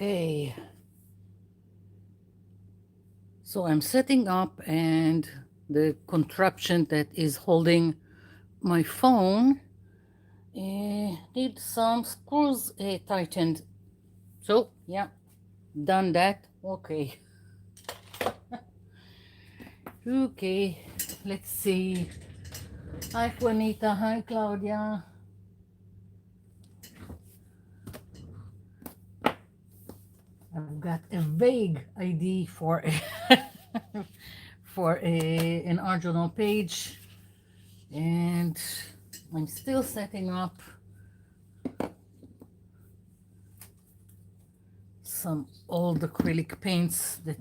Okay, so I'm setting up, and the contraption that is holding my phone needs some screws tightened. So, yeah, done that. Okay. Okay, let's see. Hi, Juanita. Hi, Claudia. I've got a vague ID for an Arduino page, and I'm still setting up some old acrylic paints that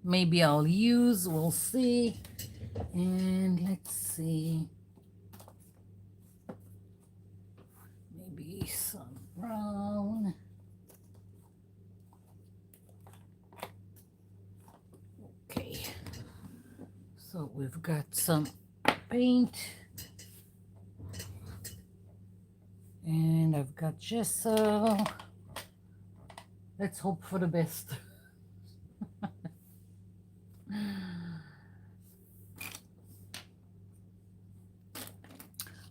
maybe I'll use. We'll see. And let's see, maybe some brown. Okay, so we've got some paint, and I've got gesso. Let's hope for the best.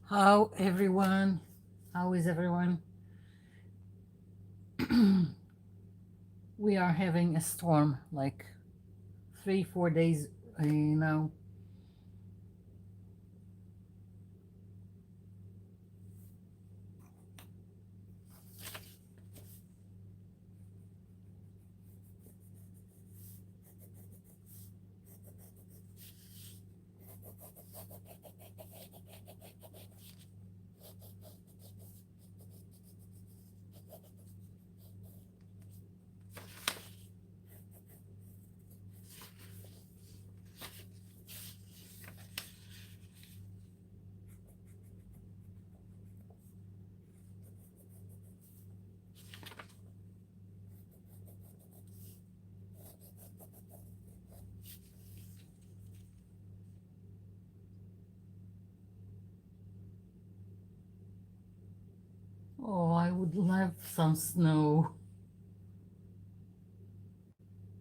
How everyone? How is everyone? We are having a storm, like 3-4 days now. Oh, I would love some snow.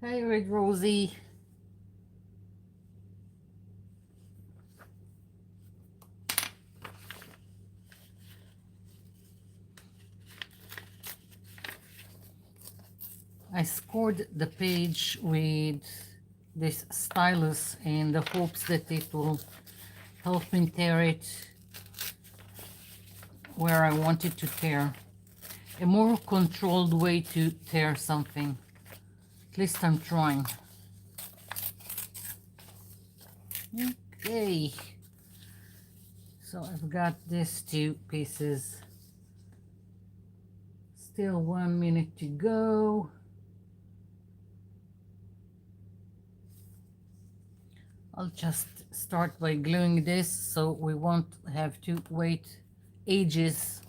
Hey, Red Rosie. I scored the page with this stylus in the hopes that it will help me tear it where I want it to tear. A more controlled way to tear something. At least I'm trying. Okay. So I've got these two pieces. Still 1 minute to go. I'll just start by gluing this so we won't have to wait ages.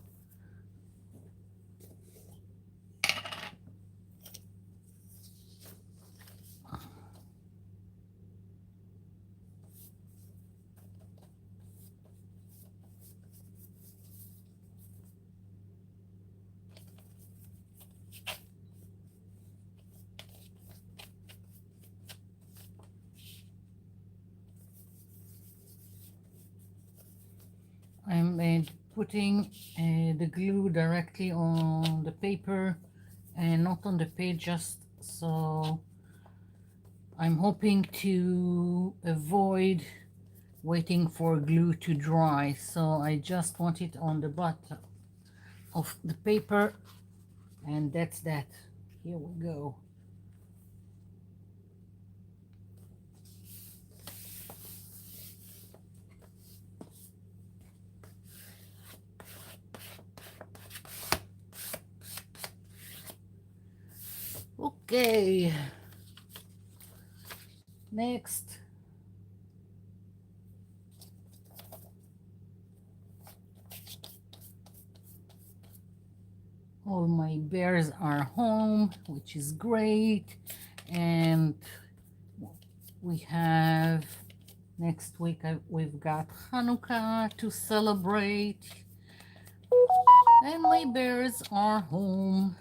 I'm putting the glue directly on the paper and not on the page, just so I'm hoping to avoid waiting for glue to dry. So I just want it on the bottom of the paper, and that's that. Here we go. Okay, next. All my bears are home, which is great. And we have next week we've got Hanukkah to celebrate, and my bears are home.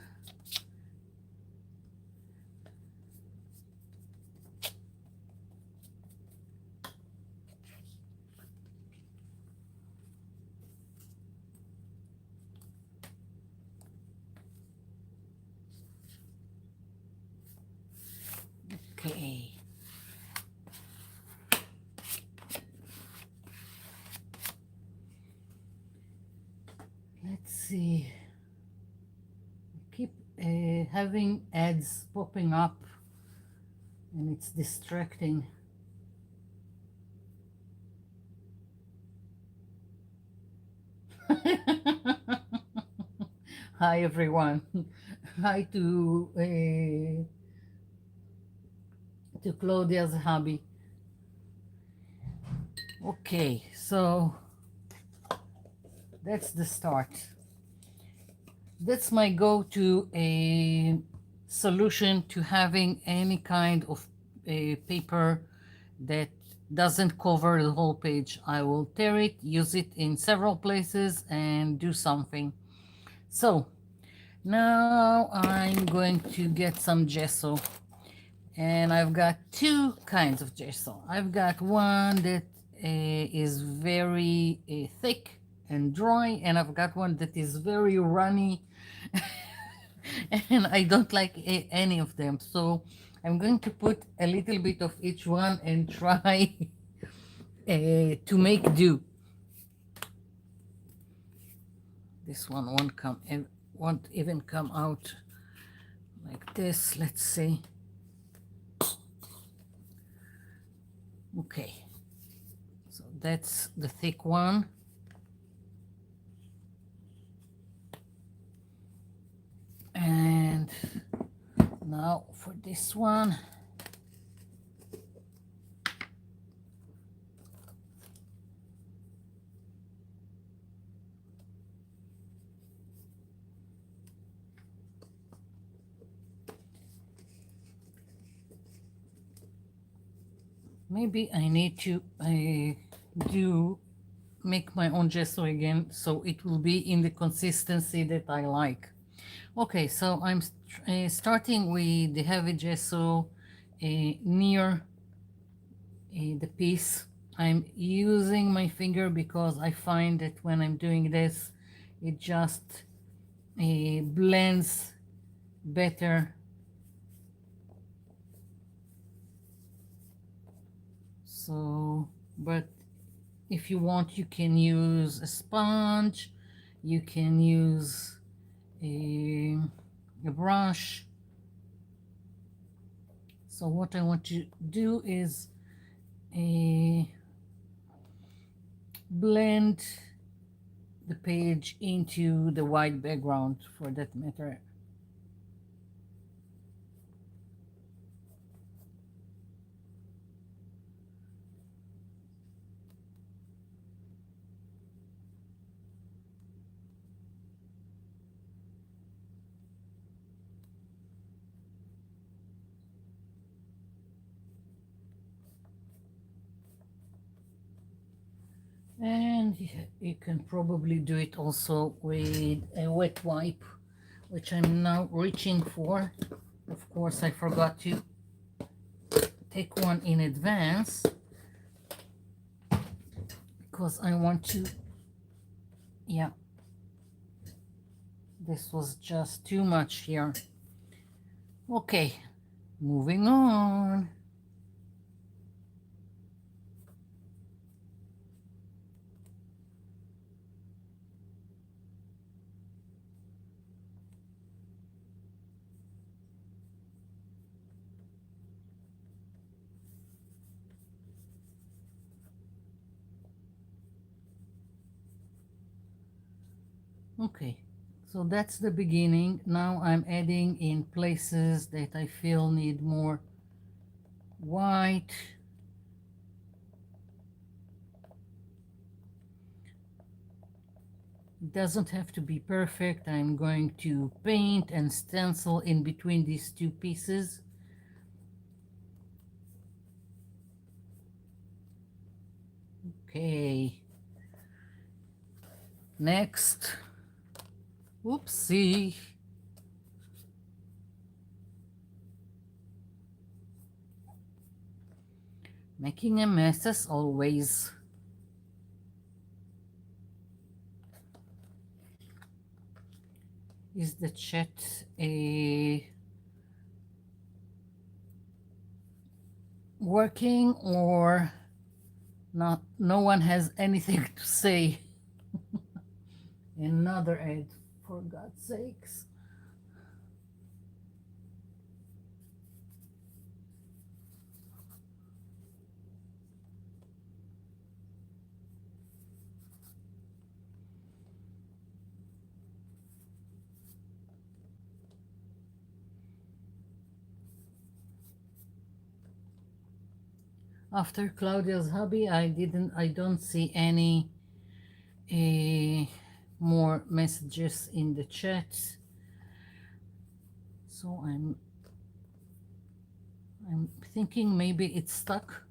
Let's see. Keep having ads popping up and it's distracting. Hi everyone. Hi to Claudia's hobby. Okay, so that's the start. That's my go-to solution to having any kind of paper that doesn't cover the whole page. I will tear it, use it in several places, and do something. So now I'm going to get some gesso, and I've got two kinds of gesso. I've got one that is very thick and dry, and I've got one that is very runny and I don't like any of them. So I'm going to put a little bit of each one and try to make do. This one won't even come out like this. Let's see. Okay, so that's the thick one. And now for this one. Maybe I need to make my own gesso again so it will be in the consistency that I like. Okay, so I'm starting with the heavy gesso near the piece. I'm using my finger because I find that when I'm doing this, it just blends better. So, but if you want, you can use a sponge, you can use a brush. So what I want to do is blend the page into the white background for that matter. And you can probably do it also with a wet wipe, which I'm now reaching for. Of course, I forgot to take one in advance because I want to, yeah, this was just too much here. Okay, moving on. Okay, so that's the beginning. Now I'm adding in places that I feel need more white. It doesn't have to be perfect. I'm going to paint and stencil in between these two pieces. Okay. Next. Oopsie. Making a mess as always. Is the chat working or not? No one has anything to say. Another ad, for God's sakes. After Claudia's hobby, I don't see any more messages in the chat. So I'm thinking maybe it's stuck.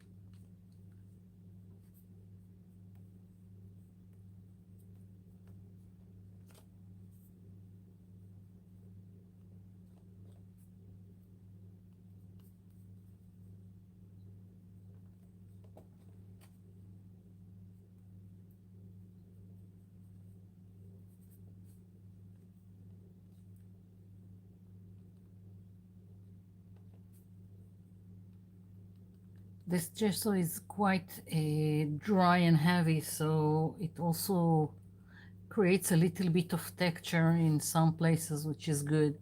This gesso is quite dry and heavy, so it also creates a little bit of texture in some places, which is good.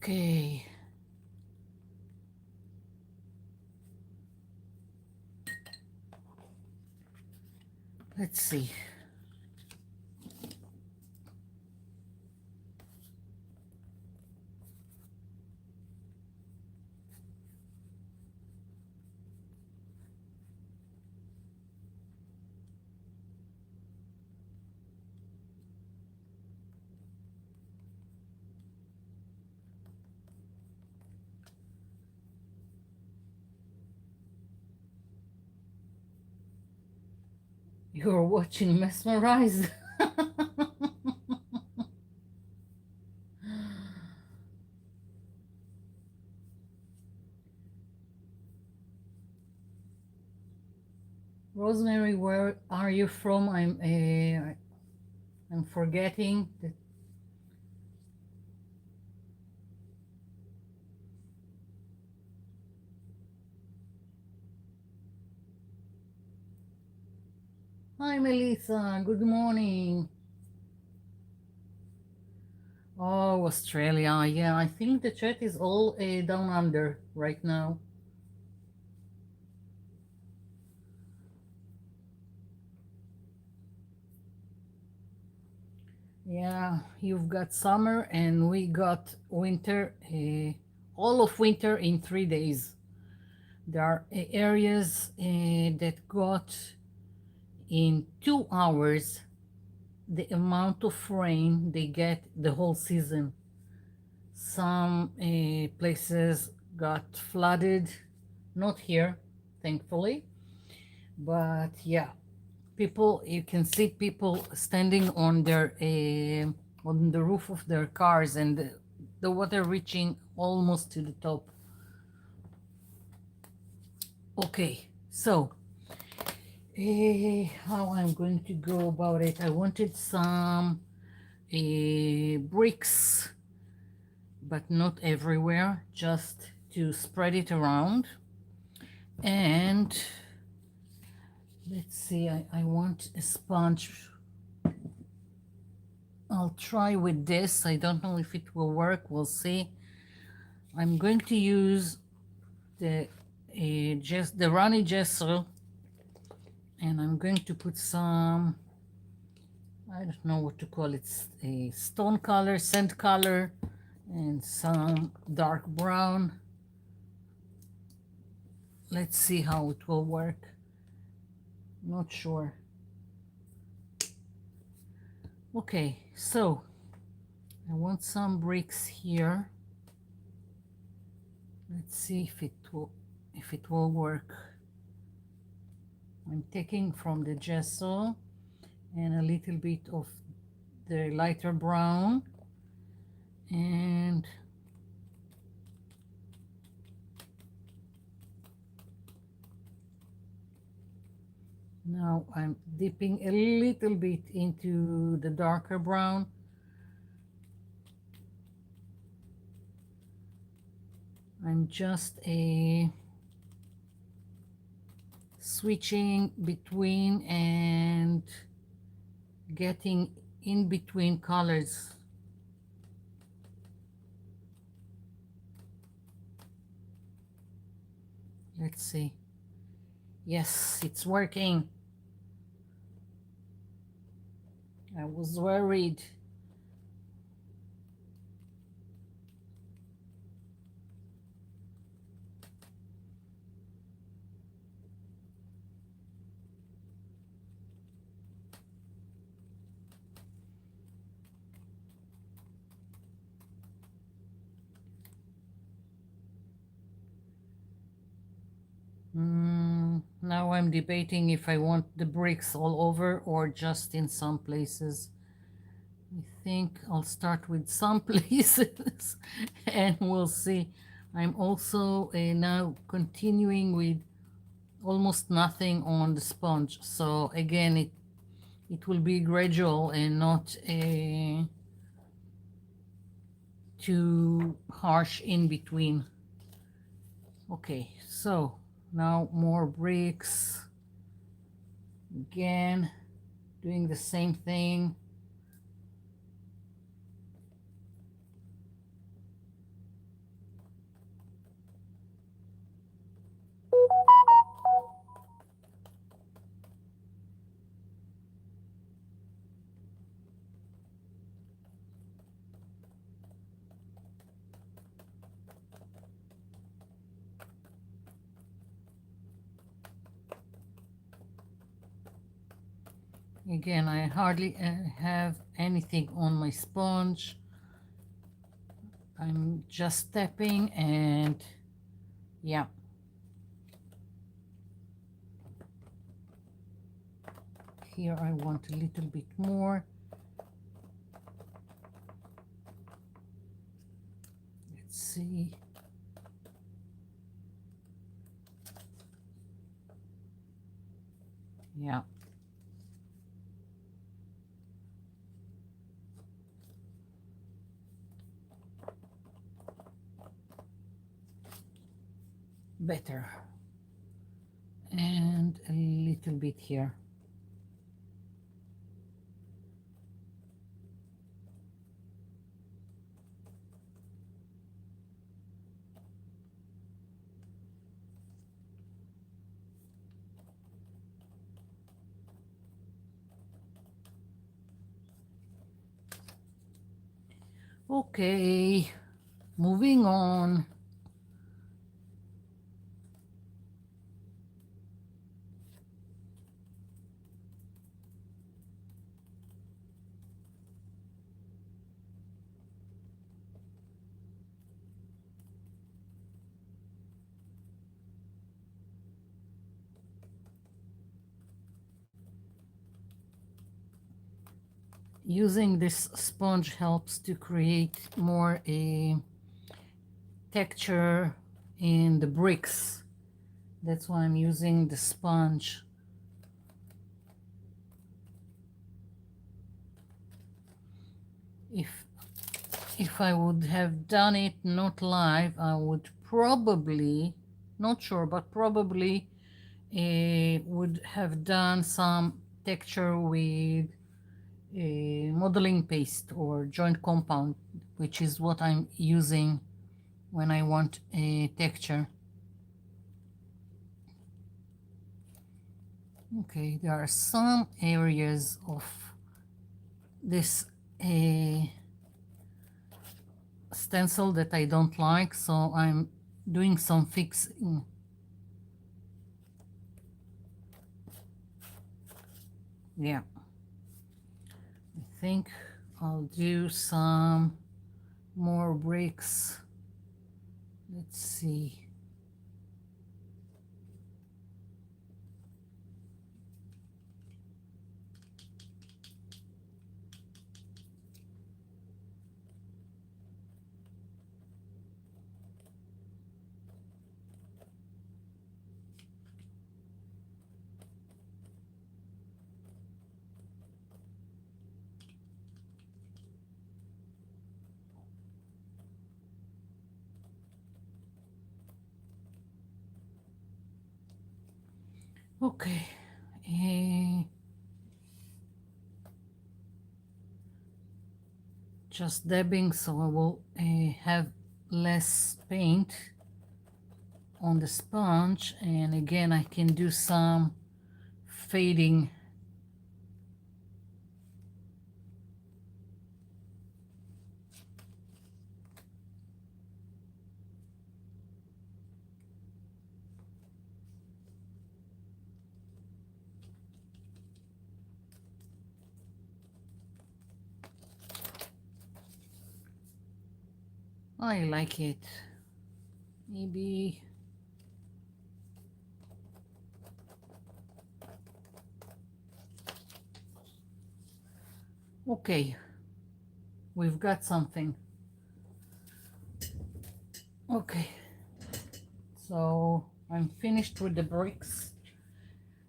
Okay. Let's see. You're watching Mesmerized. Rosemary, where are you from? I'm forgetting. Hi, Melissa. Good morning. Oh, Australia. Yeah, I think the chat is all down under right now. Yeah, you've got summer and we got winter, all of winter in 3 days. There are areas that got in 2 hours the amount of rain they get the whole season. Some places got flooded, not here, thankfully, but yeah, people, you can see people standing on their on the roof of their cars, and the water reaching almost to the top. Okay, so how I'm going to go about it. I wanted some bricks, but not everywhere, just to spread it around. And let's see, I want a sponge. I'll try with this. I don't know if it will work. We'll see. I'm going to use the just the runny gesso, and I'm going to put some, I don't know what to call it, a stone color, sand color, and some dark brown. Let's see how it will work. Not sure. Okay, so I want some bricks here. Let's see if it will work. I'm taking from the gesso and a little bit of the lighter brown, and now I'm dipping a little bit into the darker brown. I'm just switching between and getting in between colors. Let's see. Yes, it's working. I was worried. Now I'm debating if I want the bricks all over or just in some places. I think I'll start with some places and we'll see. I'm also now continuing with almost nothing on the sponge. So again, it will be gradual and not too harsh in between. Okay, so now more bricks. Again, doing the same thing. Again, I hardly have anything on my sponge. I'm just tapping and yeah. Here I want a little bit more. Let's see. Yeah. Better. And a little bit here. Okay, moving on. Using this sponge helps to create more a texture in the bricks. That's why I'm using the sponge. If I would have done it not live, I would probably, not sure, but probably would have done some texture with modeling paste or joint compound, which is what I'm using when I want a texture. Okay, there are some areas of this stencil that I don't like, so I'm doing some fixing. Yeah, I think I'll do some more bricks. Let's see. Okay. eh, just dabbing so I will have less paint on the sponge, and again I can do some fading. I like it. Maybe. Okay, we've got something. Okay, so I'm finished with the bricks,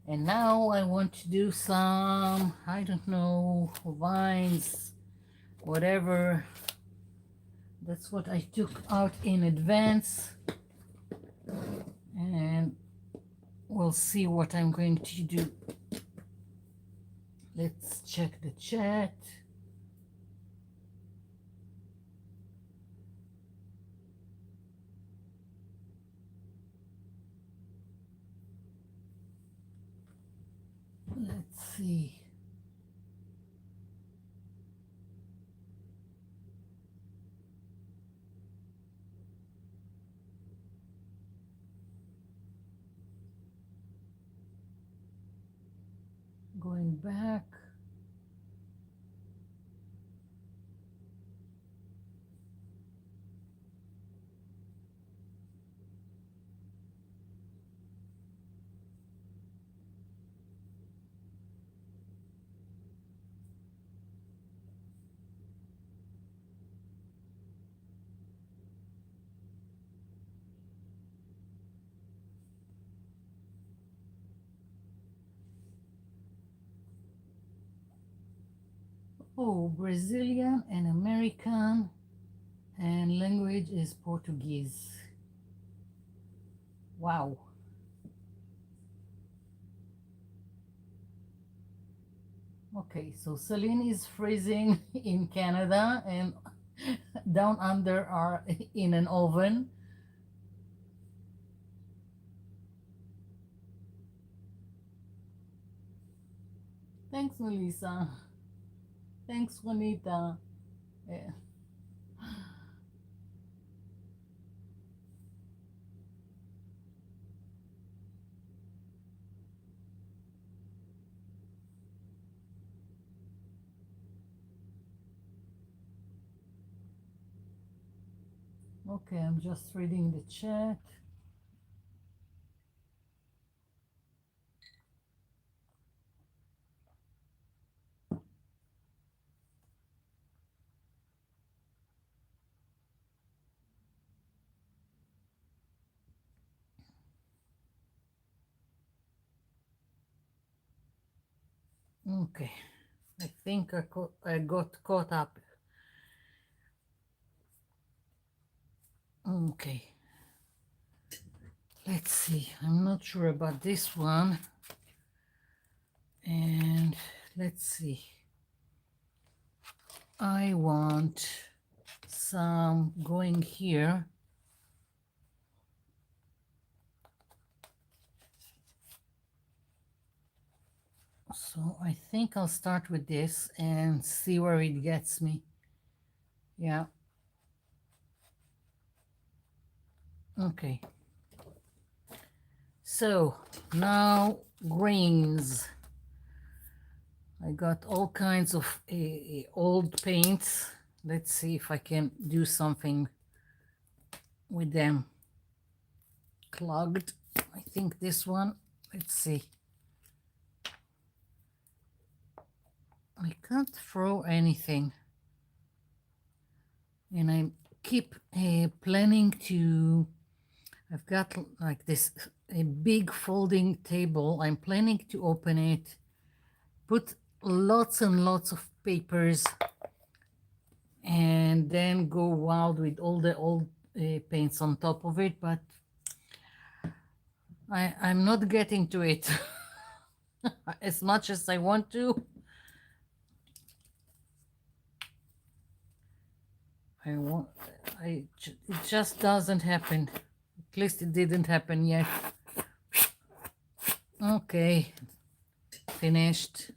and now I want to do some, I don't know, vines, whatever. That's what I took out in advance, and we'll see what I'm going to do. Let's check the chat. Let's see. Going back. Oh, Brazilian and American, and language is Portuguese. Wow. Okay, so Celine is freezing in Canada, and down under are in an oven. Thanks, Melissa. Thanks, Juanita. Yeah. Okay, I'm just reading the chat. Okay, I think I got caught up. Okay, let's see. I'm not sure about this one. And let's see. I want some going here. So I think I'll start with this and see where it gets me. Yeah. Okay. So now greens. I got all kinds of old paints. Let's see if I can do something with them. Clogged. I think this one. Let's see. I can't throw anything. And I keep planning to, I've got like this a big folding table. I'm planning to open it, put lots and lots of papers, and then go wild with all the old paints on top of it. But I'm not getting to it. as much as I want to. I want, it just doesn't happen. At least it didn't happen yet. Okay, finished.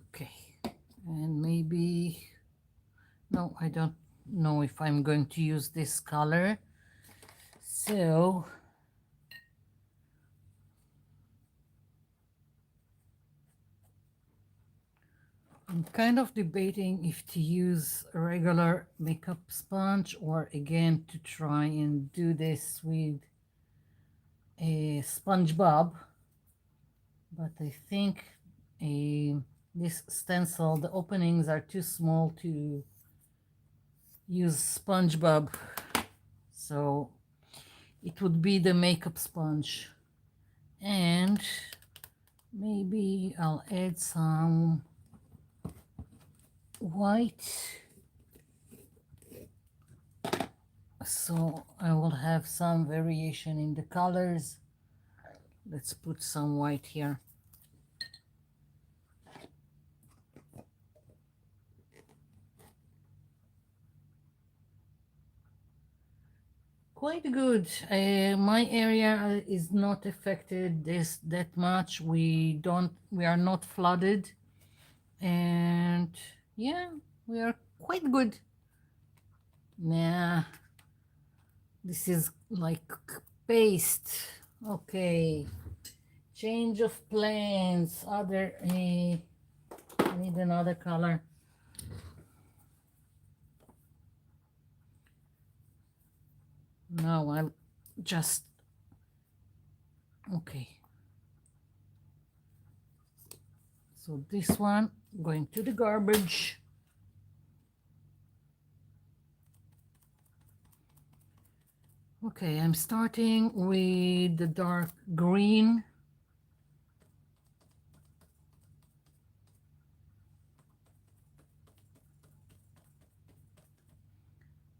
Okay, and maybe, no, I don't know if I'm going to use this color. So I'm kind of debating if to use a regular makeup sponge or again to try and do this with a SpongeBob. But I think this stencil, the openings are too small to use SpongeBob. So it would be the makeup sponge. And maybe I'll add some white. So I will have some variation in the colors. Let's put some white here. Quite good. My area is not affected this that much. We are not flooded, and yeah, we are quite good. Nah, this is like paste. Okay, change of plans. I need another color. Now I'll just, okay. So this one going to the garbage. Okay, I'm starting with the dark green.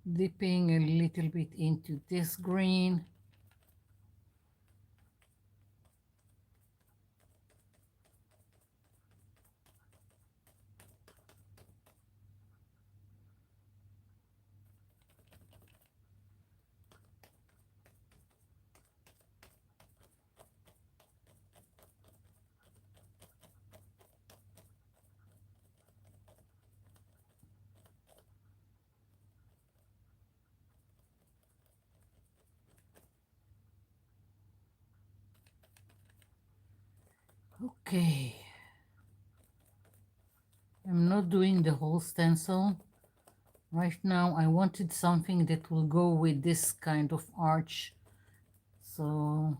Dipping a little bit into this green. Okay. I'm not doing the whole stencil. Right now I wanted something that will go with this kind of arch. So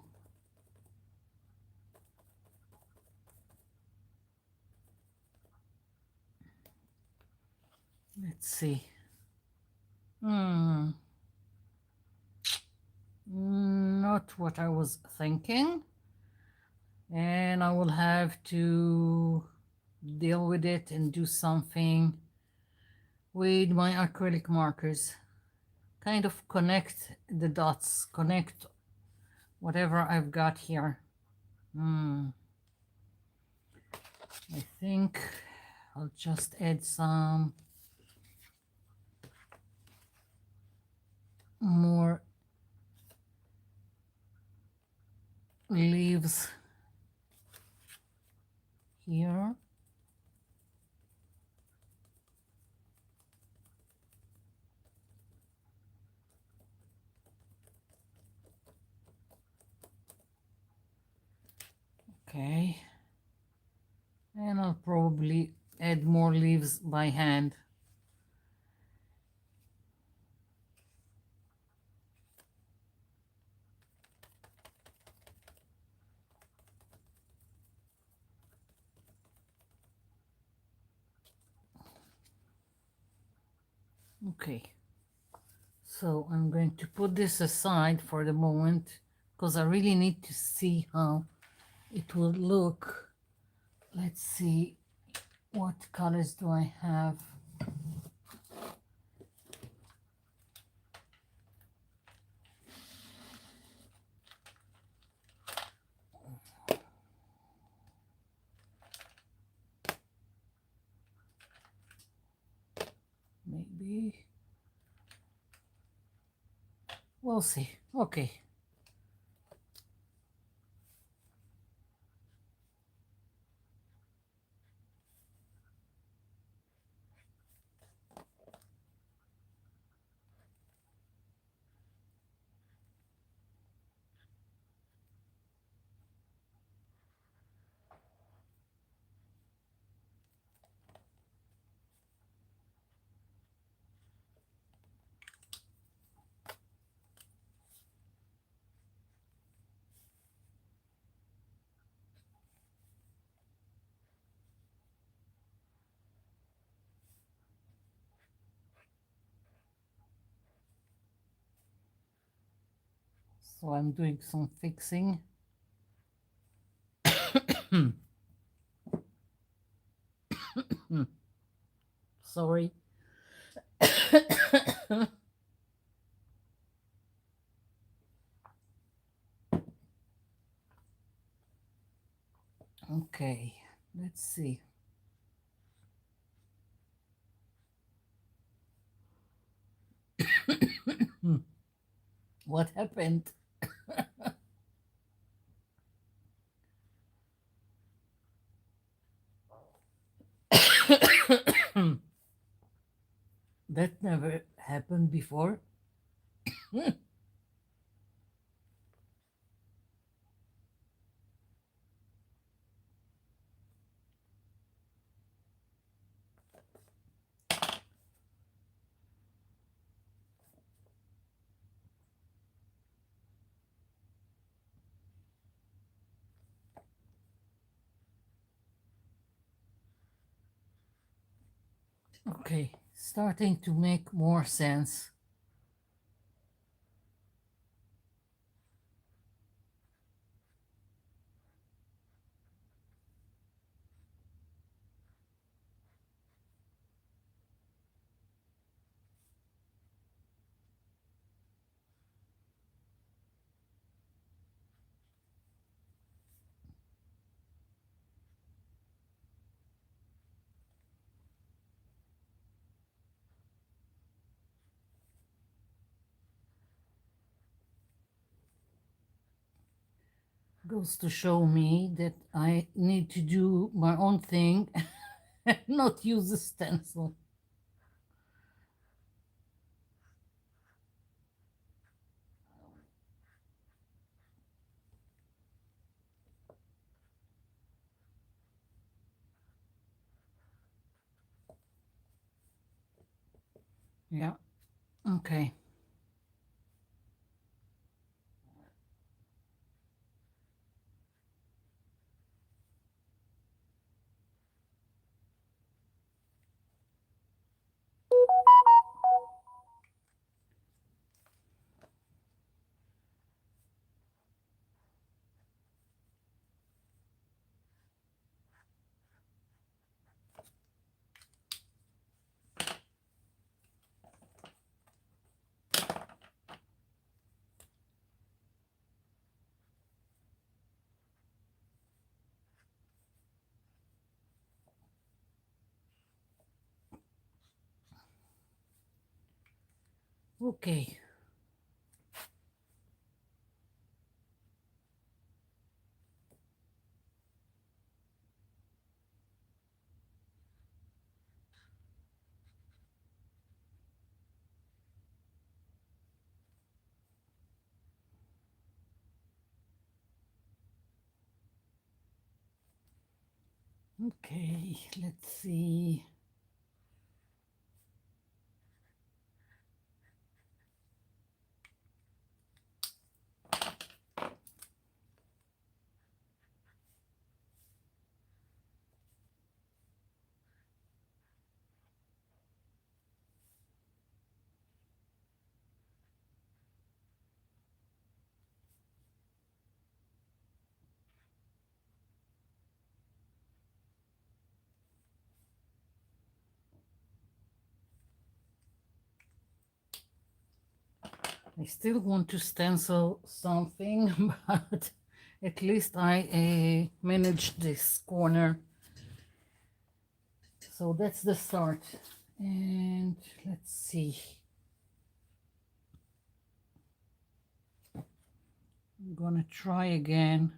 let's see. Not what I was thinking. And I will have to deal with it and do something with my acrylic markers. Kind of connect the dots, connect whatever I've got here. I think I'll just add some more leaves here. Okay. And I'll probably add more leaves by hand. Okay. So I'm going to put this aside for the moment because I really need to see how it will look. Let's see What colors do I have? Maybe. We'll see. Okay. So I'm doing some fixing. Sorry. Okay, let's see. What happened? That never happened before. Okay, starting to make more sense. Goes to show me that I need to do my own thing and not use a stencil. Yeah, okay. Okay. Okay, let's see. I still want to stencil something, but at least I managed this corner. So that's the start. And let's see. I'm gonna try again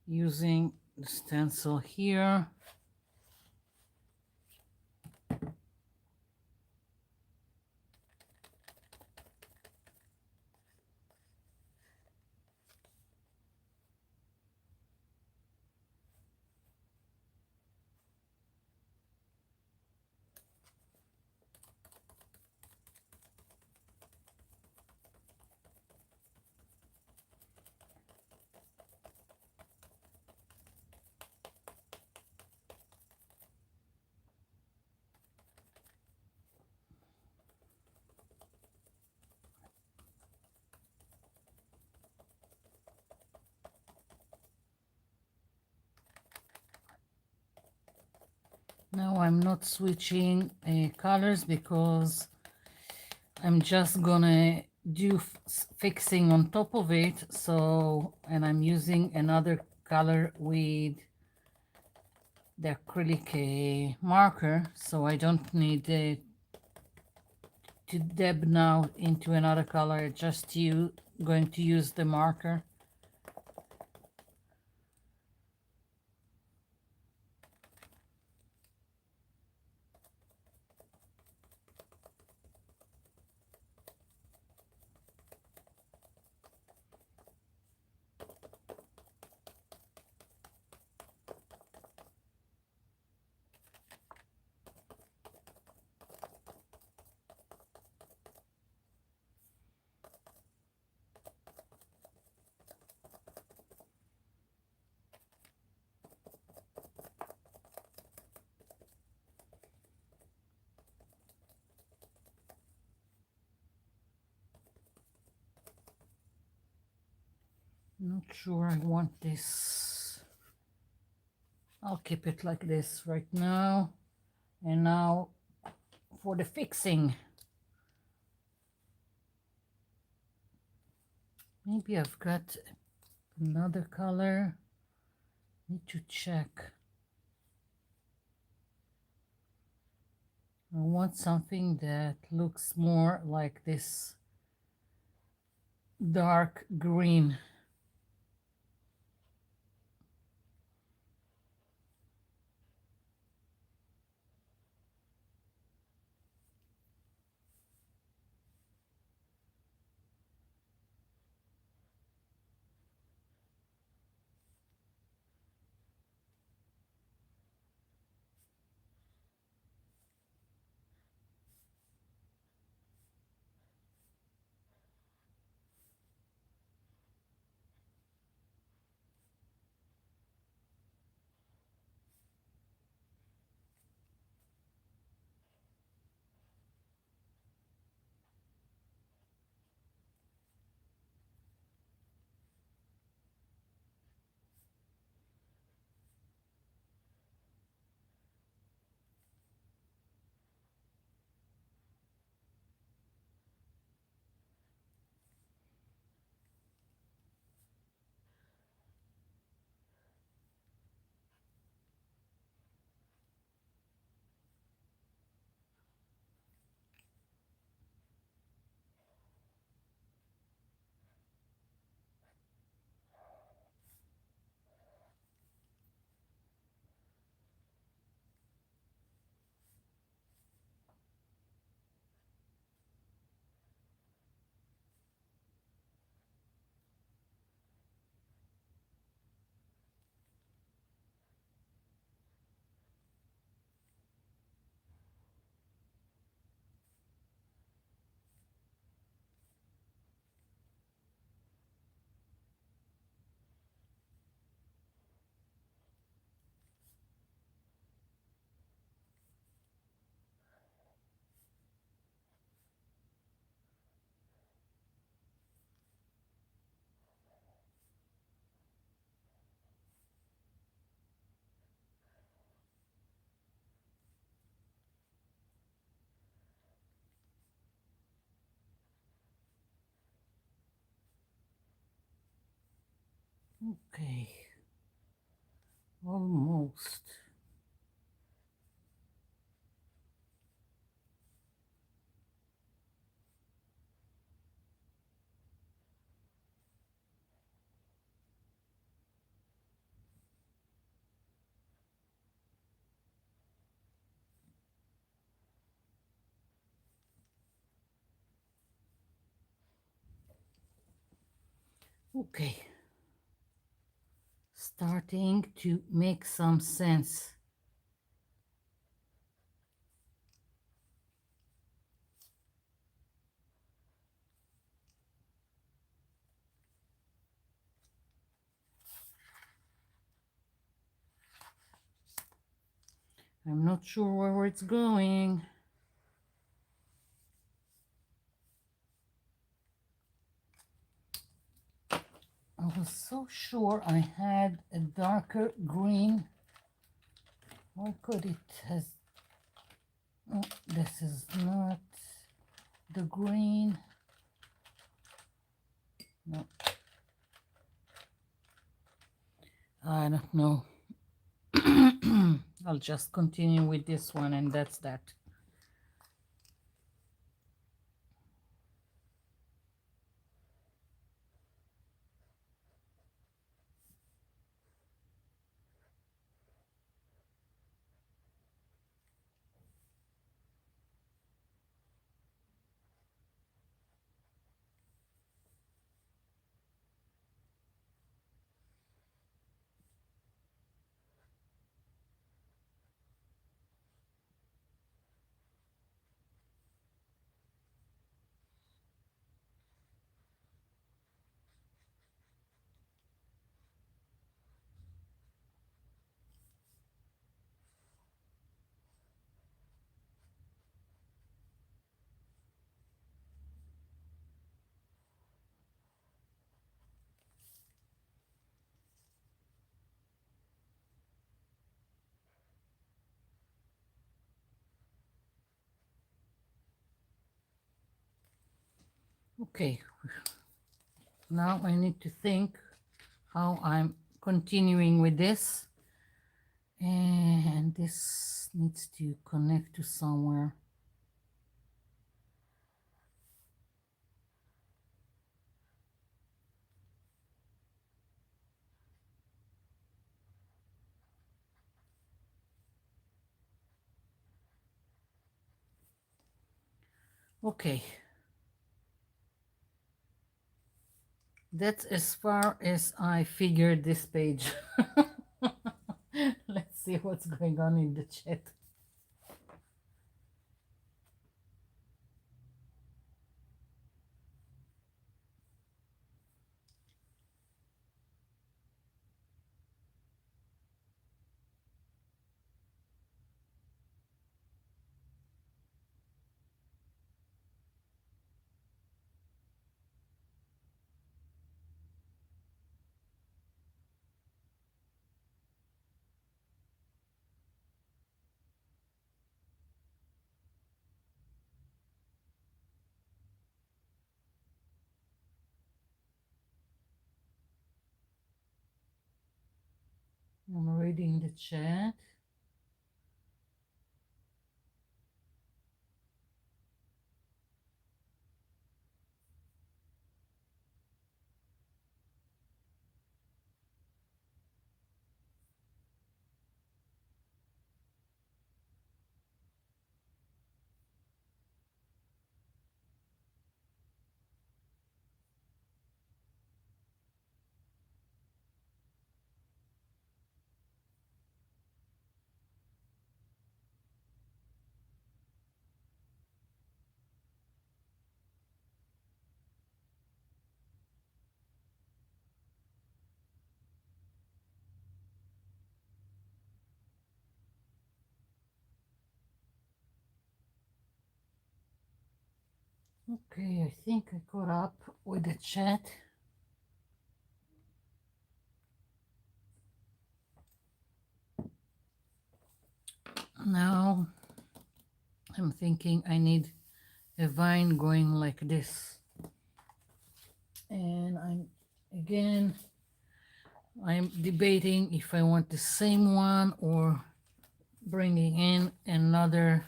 using the stencil here. Now I'm not switching colors because I'm just gonna do fixing on top of it. So, and I'm using another color with the acrylic marker, so I don't need to dab now into another color. Just going to use the marker. Not sure I want this. I'll keep it like this right now. And now for the fixing. Maybe I've got another color. Need to check. I want something that looks more like this dark green. Okay, almost. Okay, starting to make some sense. I'm not sure where it's going. I was so sure I had a darker green. Why could it has... Oh, this is not the green. No, I don't know. I'll just continue with this one and that's that. Okay, now I need to think how I'm continuing with this. And this needs to connect to somewhere. Okay, that's as far as I figured this page. Let's see what's going on in the chat. I'm reading the chat. Okay, I think I caught up with the chat. Now I'm thinking I need a vine going like this. And I'm again I'm debating if I want the same one or bringing in another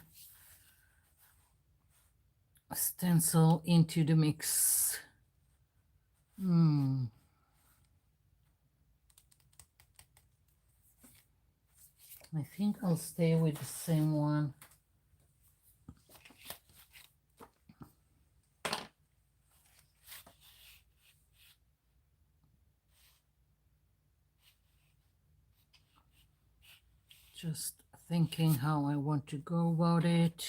stencil into the mix. I think I'll stay with the same one. Just thinking how I want to go about it.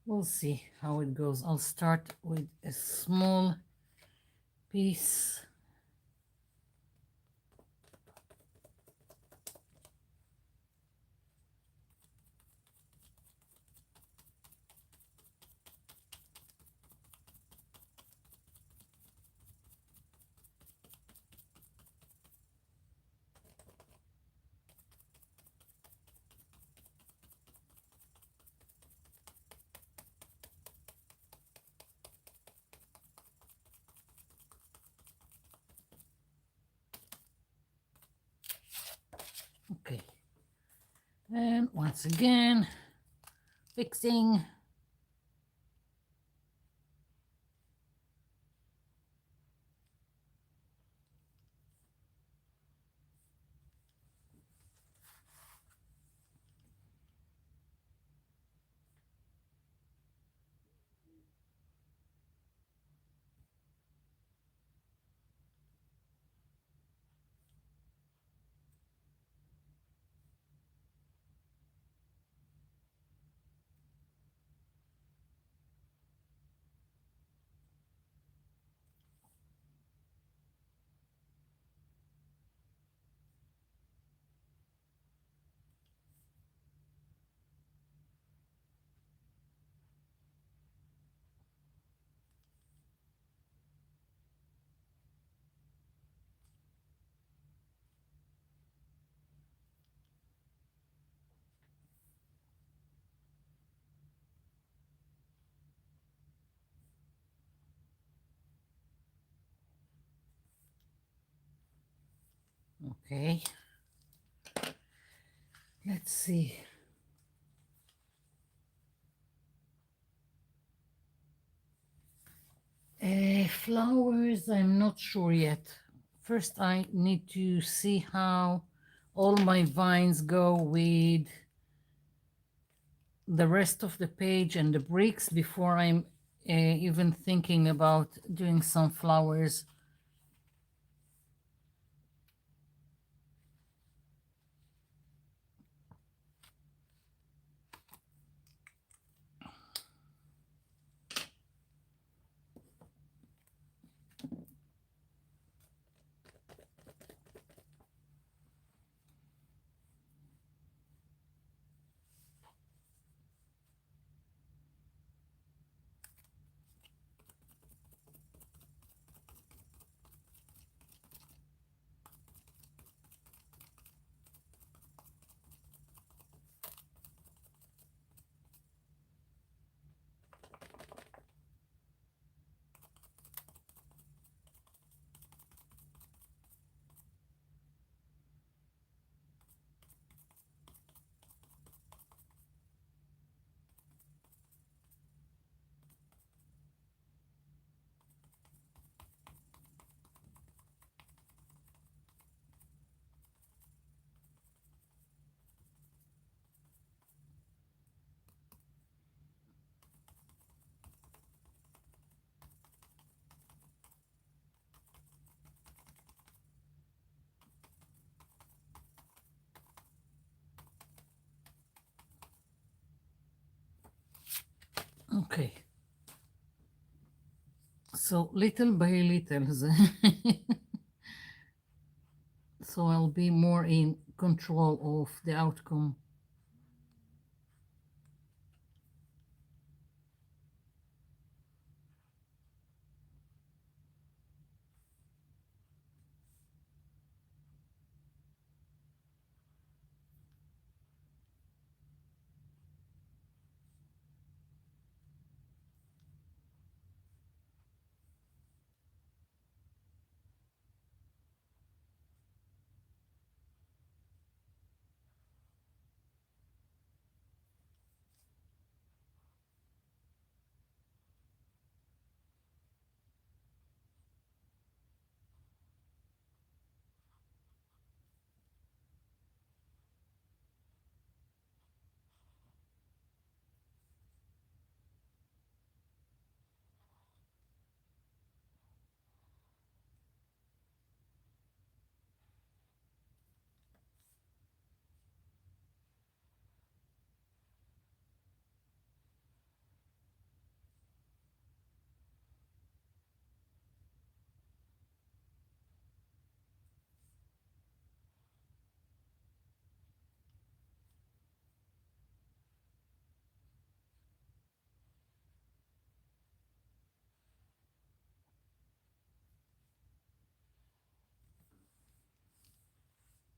We'll see how it goes. I'll start with a small piece. Okay. And once again, fixing. Okay. Let's see. Flowers, I'm not sure yet. First, I need to see how all my vines go with the rest of the page and the bricks before I'm even thinking about doing some flowers. Okay. So little by little, so I'll be more in control of the outcome.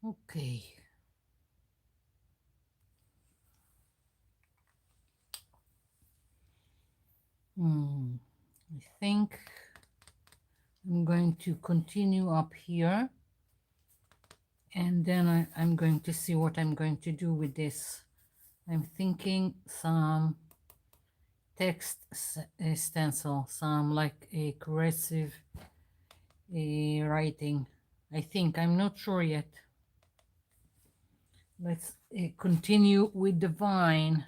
Okay. I think I'm going to continue up here, and then I'm going to see what I'm going to do with this. I'm thinking some text stencil, some like a cursive writing. I think, I'm not sure yet. Let's continue with the vine.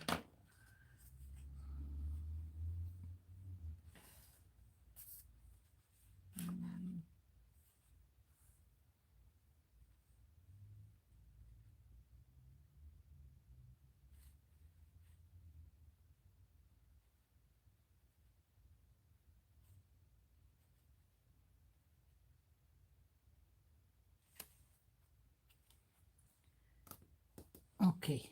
Okay.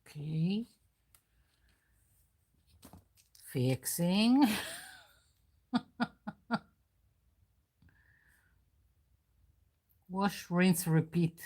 Okay. Fixing. Wash, rinse, repeat.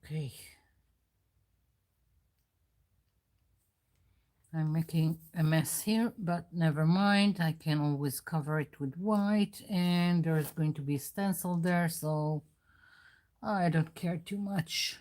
Okay. I'm making a mess here, but never mind. I can always cover it with white, and there's going to be a stencil there, so I don't care too much.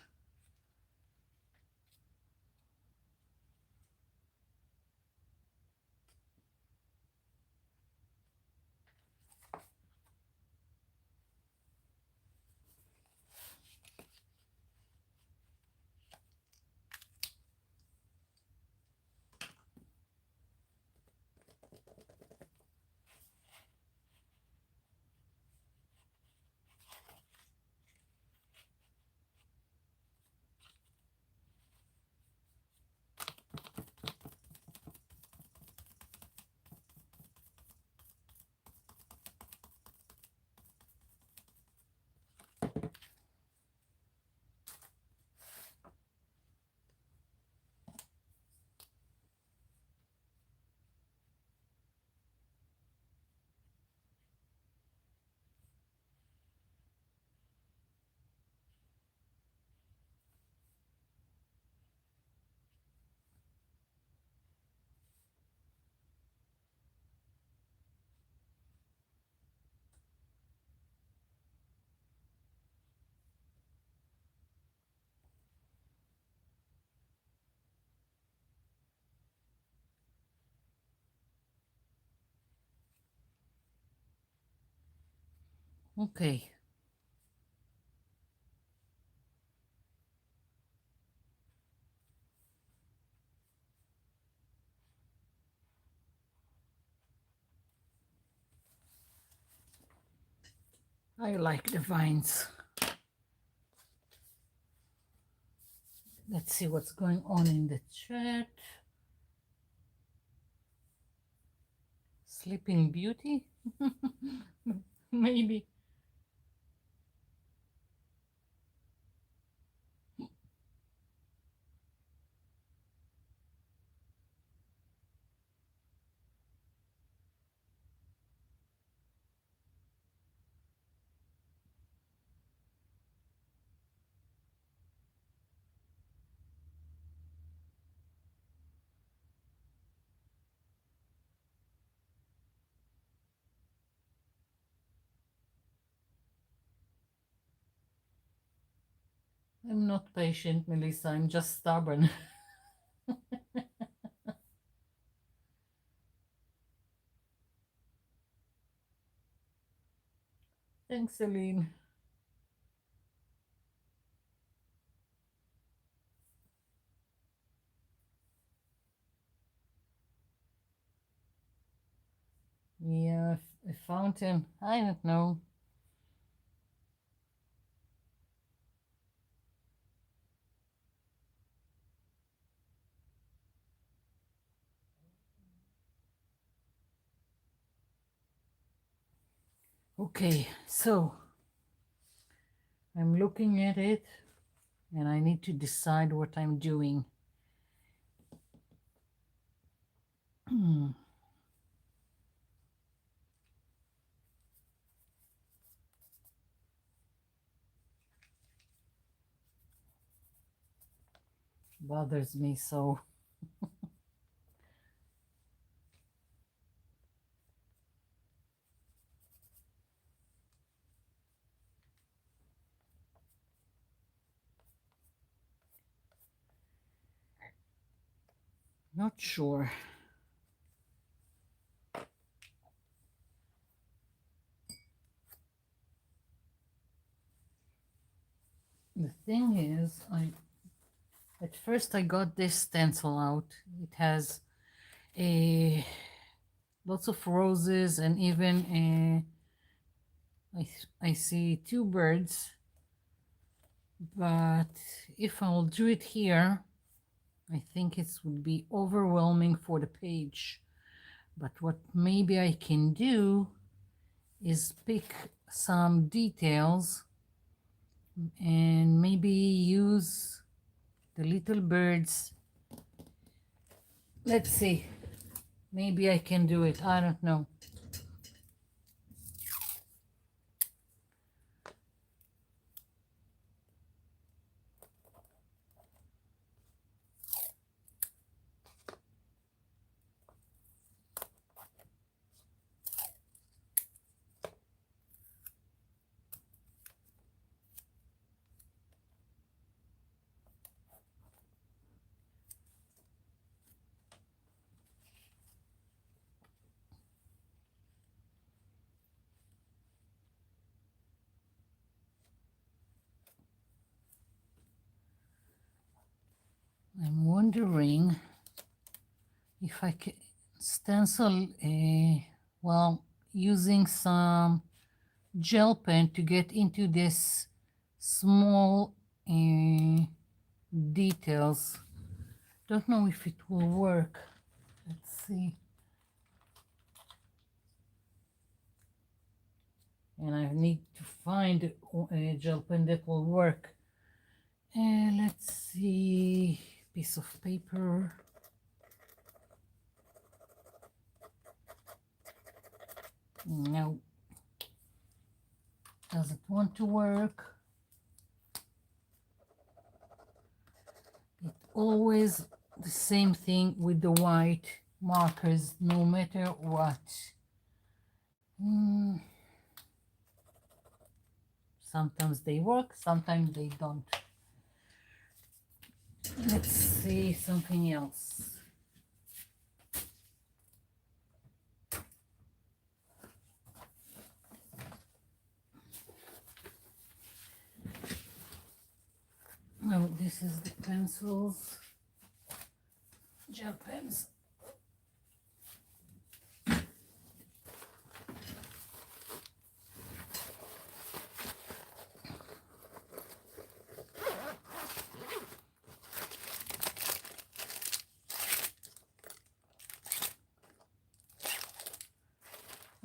Okay. I like the vines. Let's see what's going on in the chat. Sleeping Beauty? Maybe. I'm not patient, Melissa. I'm just stubborn. Thanks, Celine. Yeah, a fountain. I don't know. Okay, so I'm looking at it and I need to decide what I'm doing. Bothers me so. Not sure. The thing is, at first I got this stencil out. It has a lots of roses and even I see two birds. But if I'll do it here, I think it would be overwhelming for the page. But what maybe I can do is pick some details and maybe use the little birds. Let's see. Maybe I can do it. I don't know. I'm wondering if I can stencil, well, using some gel pen to get into this small details. Don't know if it will work. Let's see. And I need to find a gel pen that will work. And let's see, piece of paper. No, doesn't want to work. It always the same thing with the white markers, no matter what. Sometimes they work, sometimes they don't. Let's see something else. this is the pencils, gel pens.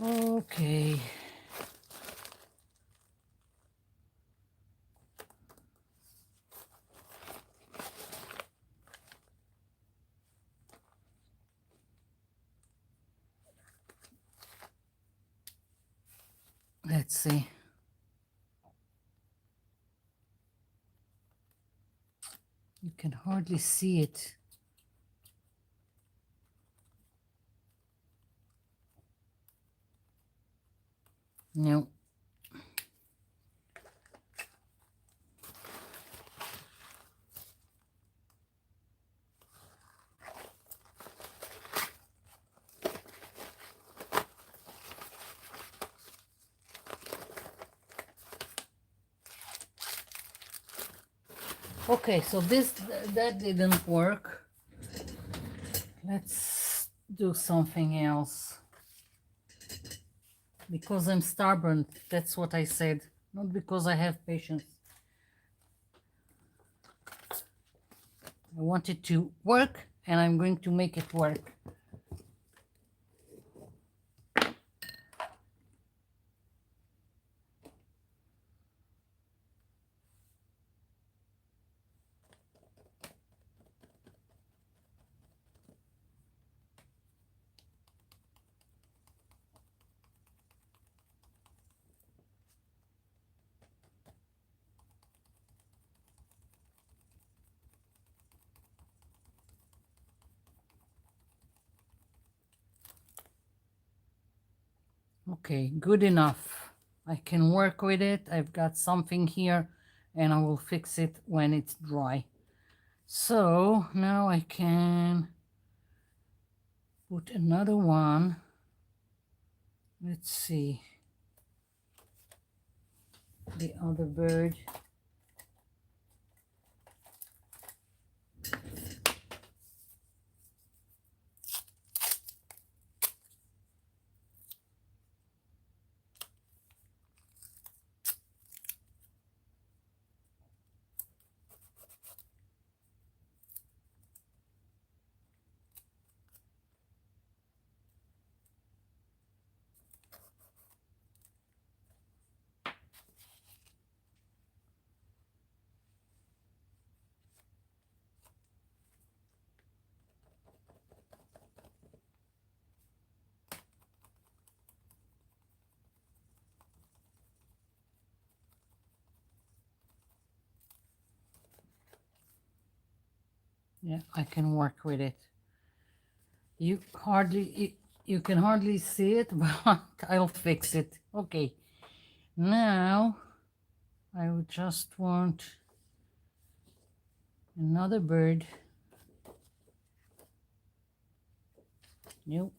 Okay. Let's see. You can hardly see it. No. Okay, so that didn't work. Let's do something else. Because I'm stubborn, that's what I said. Not because I have patience. I want it to work, and I'm going to make it work. Okay, good enough. I can work with it. I've got something here, and I will fix it when it's dry. So now I can put another one. Let's see. The other bird. Yeah, I can work with it. You can hardly see it, but I'll fix it. Okay. Now I would just want another bird. Nope.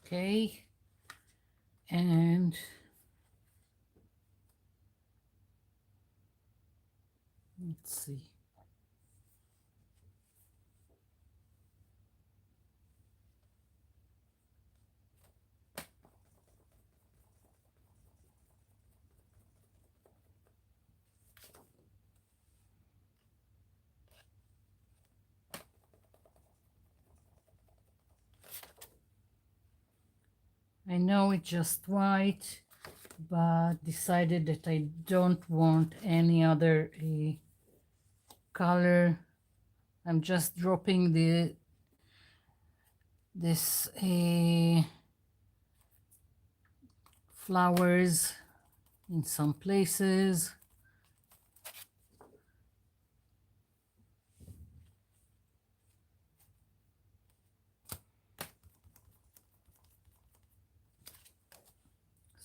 Okay. And let's see. I know it's just white, but decided that I don't want any other color. I'm just dropping this flowers in some places.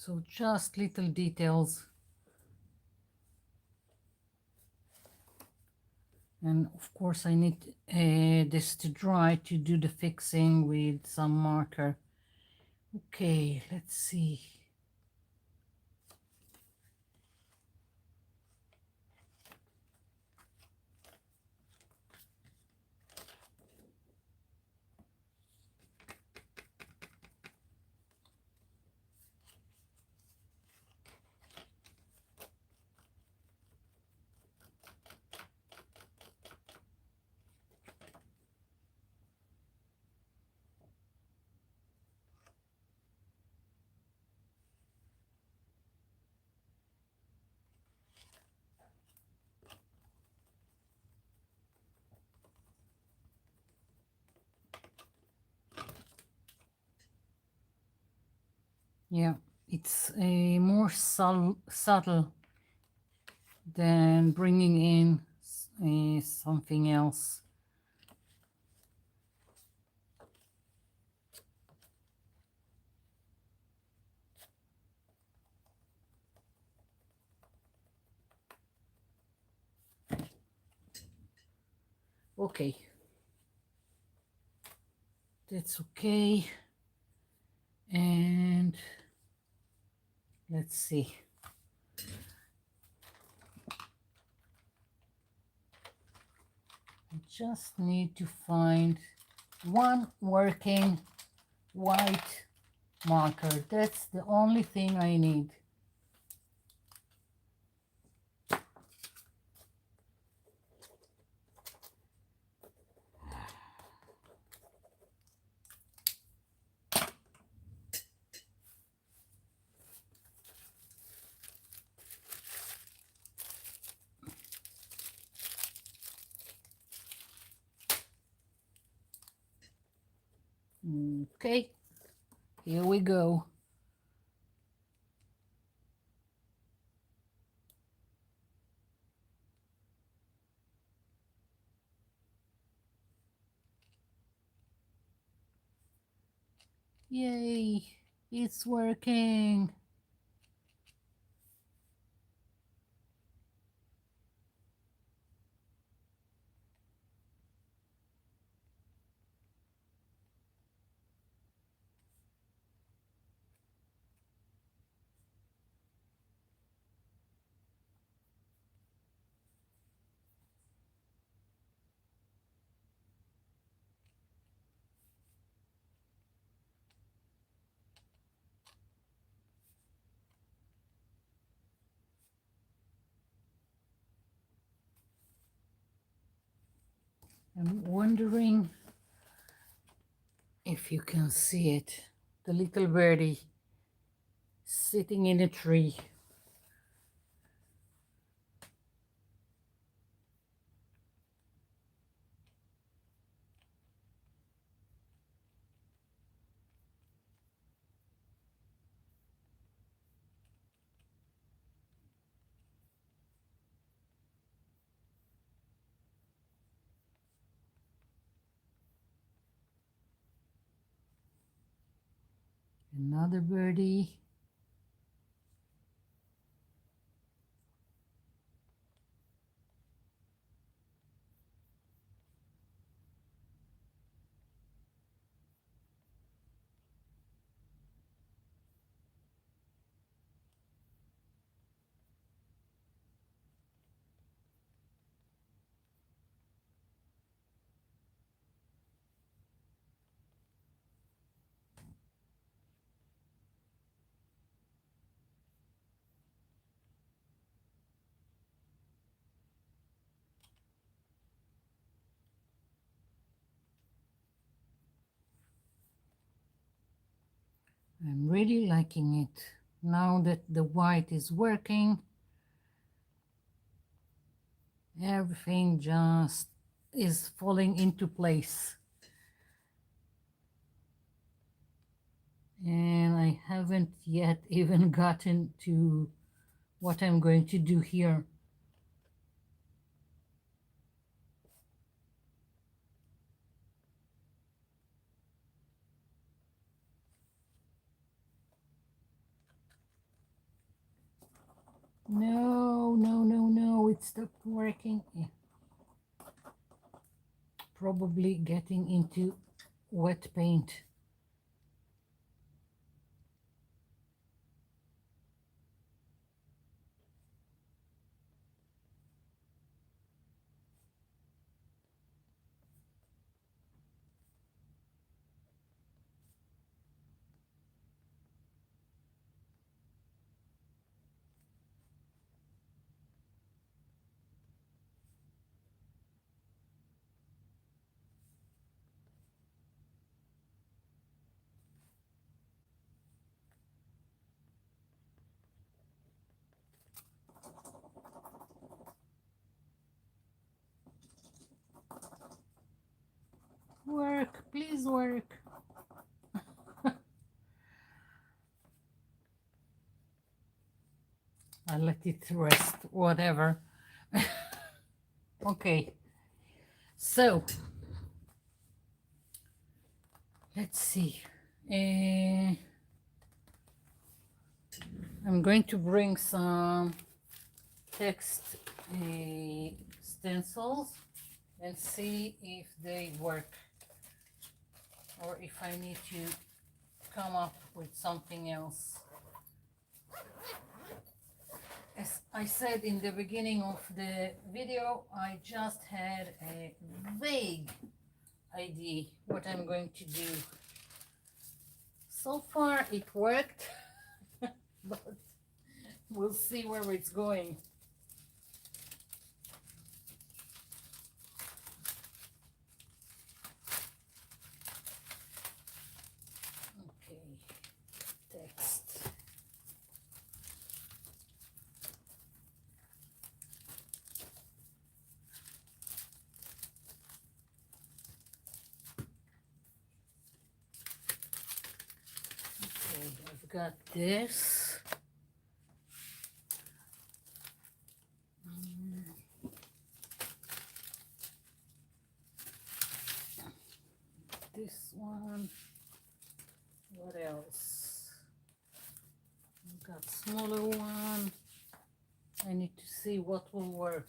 So just little details. And of course I need this to dry to do the fixing with some marker. Okay, let's see. Yeah, it's a more subtle than bringing in something else. Okay, that's okay. And let's see. I just need to find one working white marker. That's the only thing I need. Okay, here we go. Yay, it's working. I'm wondering if you can see it. The little birdie sitting in a tree. Another birdie. I'm really liking it. Now that the white is working, everything just is falling into place. And I haven't yet even gotten to what I'm going to do here. No, no, no, no, it stopped working. Yeah. Probably getting into wet paint. Work, please work. I'll let it rest, whatever. Okay, so let's see. I'm going to bring some text stencils and see if they work or if I need to come up with something else. As I said in the beginning of the video, I just had a vague idea what I'm going to do. So far it worked, but we'll see where it's going. Okay, text. Okay, I've got this. This one. What else? I've got smaller one. I need to see what will work.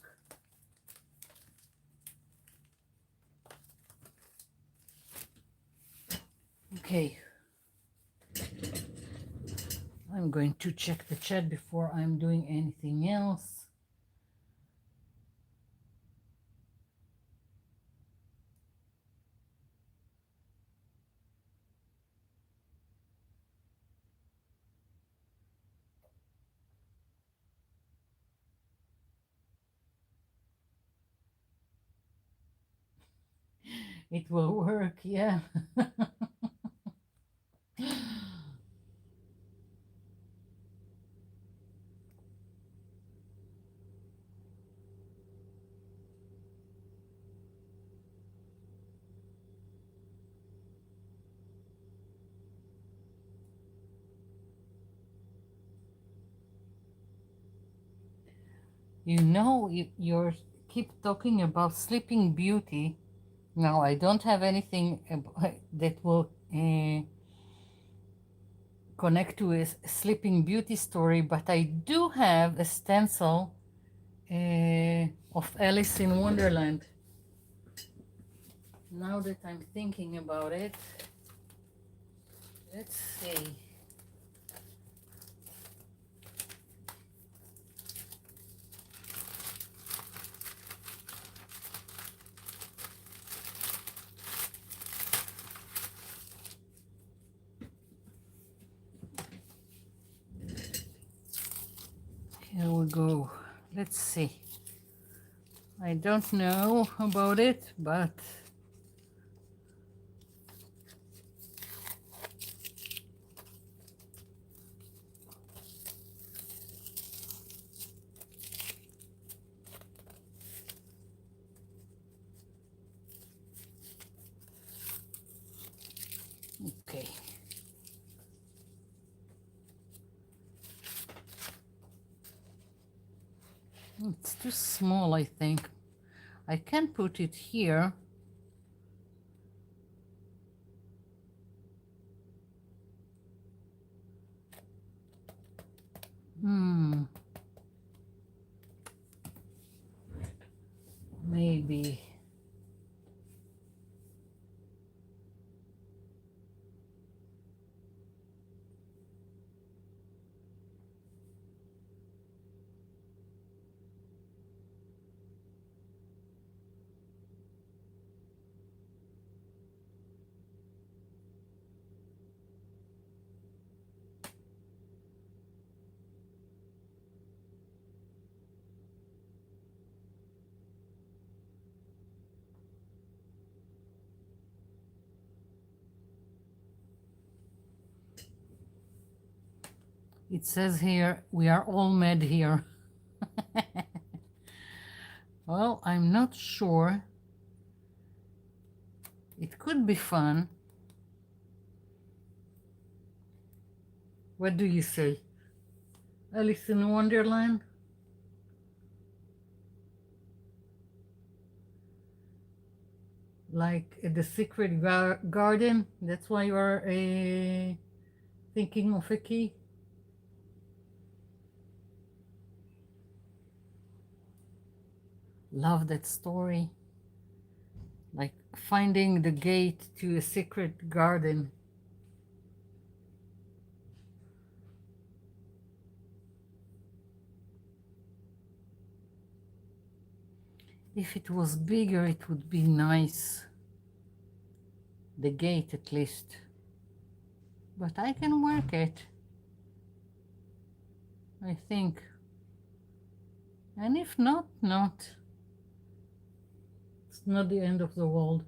Okay. I'm going to check the chat before I'm doing anything else. It will work, yeah. You know, you're keep talking about Sleeping Beauty. Now, I don't have anything that will connect to a Sleeping Beauty story, but I do have a stencil of Alice in Wonderland. Now that I'm thinking about it, let's see. Here we go. Let's see. I don't know about it, but okay. It's too small, I think. I can put it here. Hmm. maybe. It says here, we are all mad here. Well, I'm not sure. It could be fun. What do you say? Alice in Wonderland? Like the secret garden? That's why you are thinking of a key? Love that story. Like finding the gate to a secret garden. If it was bigger, it would be nice. The gate, at least. But I can work it, I think. And if not, not. It's not the end of the world.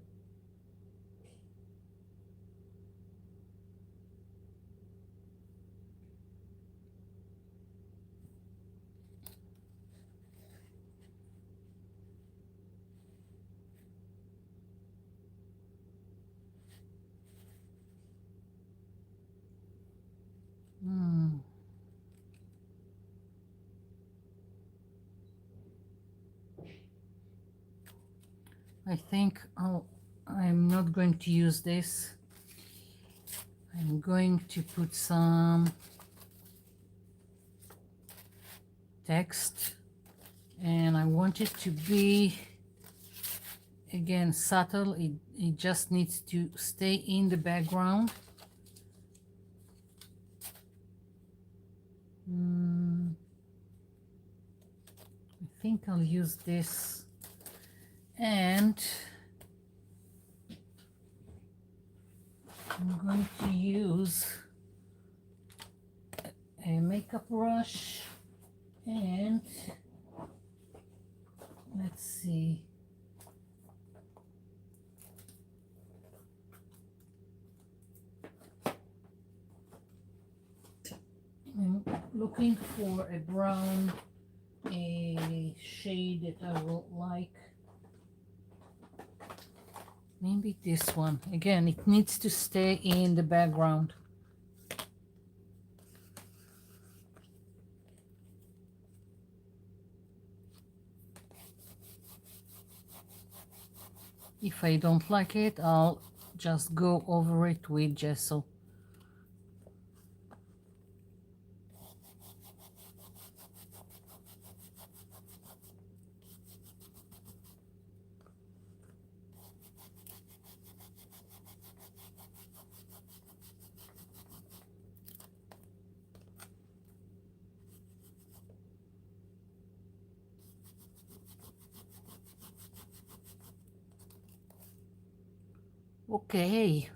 I think I'm not going to use this. I'm going to put some text, and I want it to be, again, subtle. It just needs to stay in the background. I think I'll use this, and I'm going to use a makeup brush, and let's see. I'm looking for a brown, a shade that I will like. Maybe this one. Again, it needs to stay in the background. If I don't like it, I'll just go over it with gesso. Okay.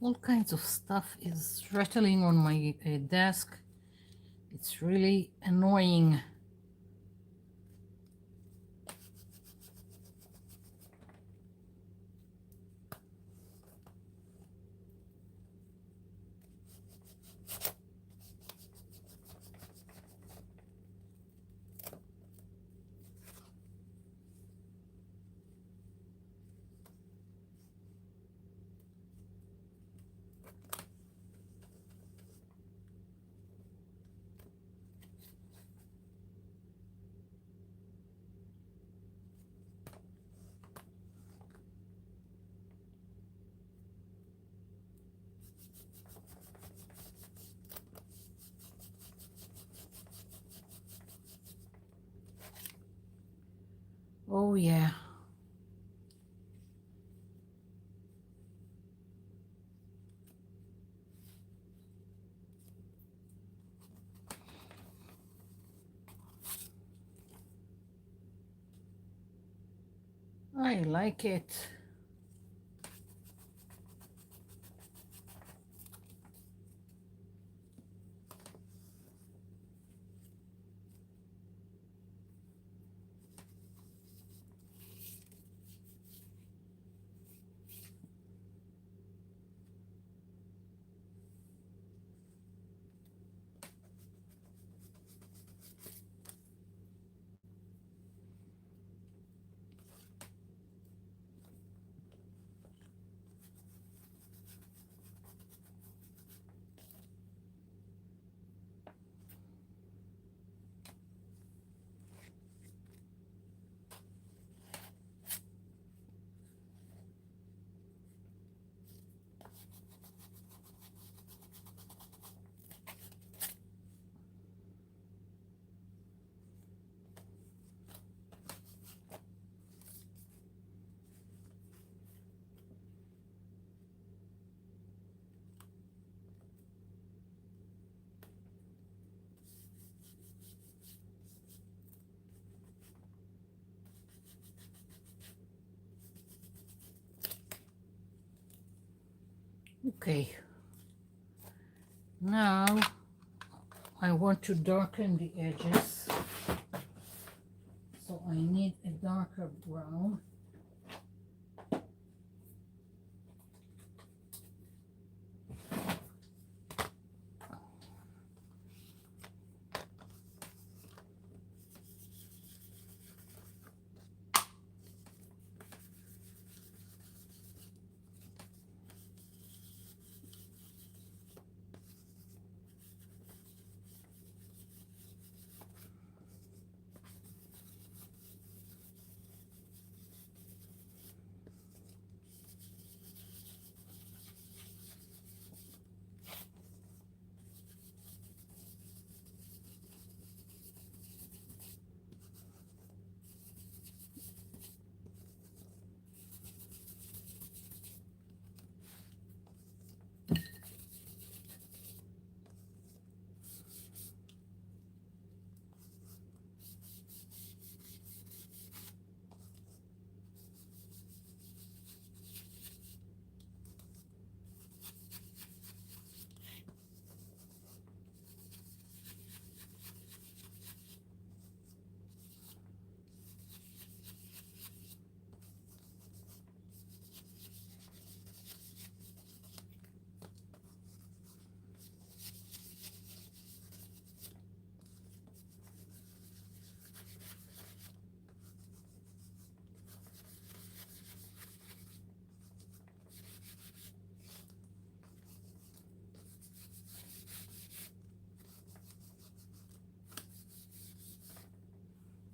All kinds of stuff is rattling on my desk. It's really annoying. Oh yeah. I like it. Okay. Now I want to darken the edges. So I need a darker brown.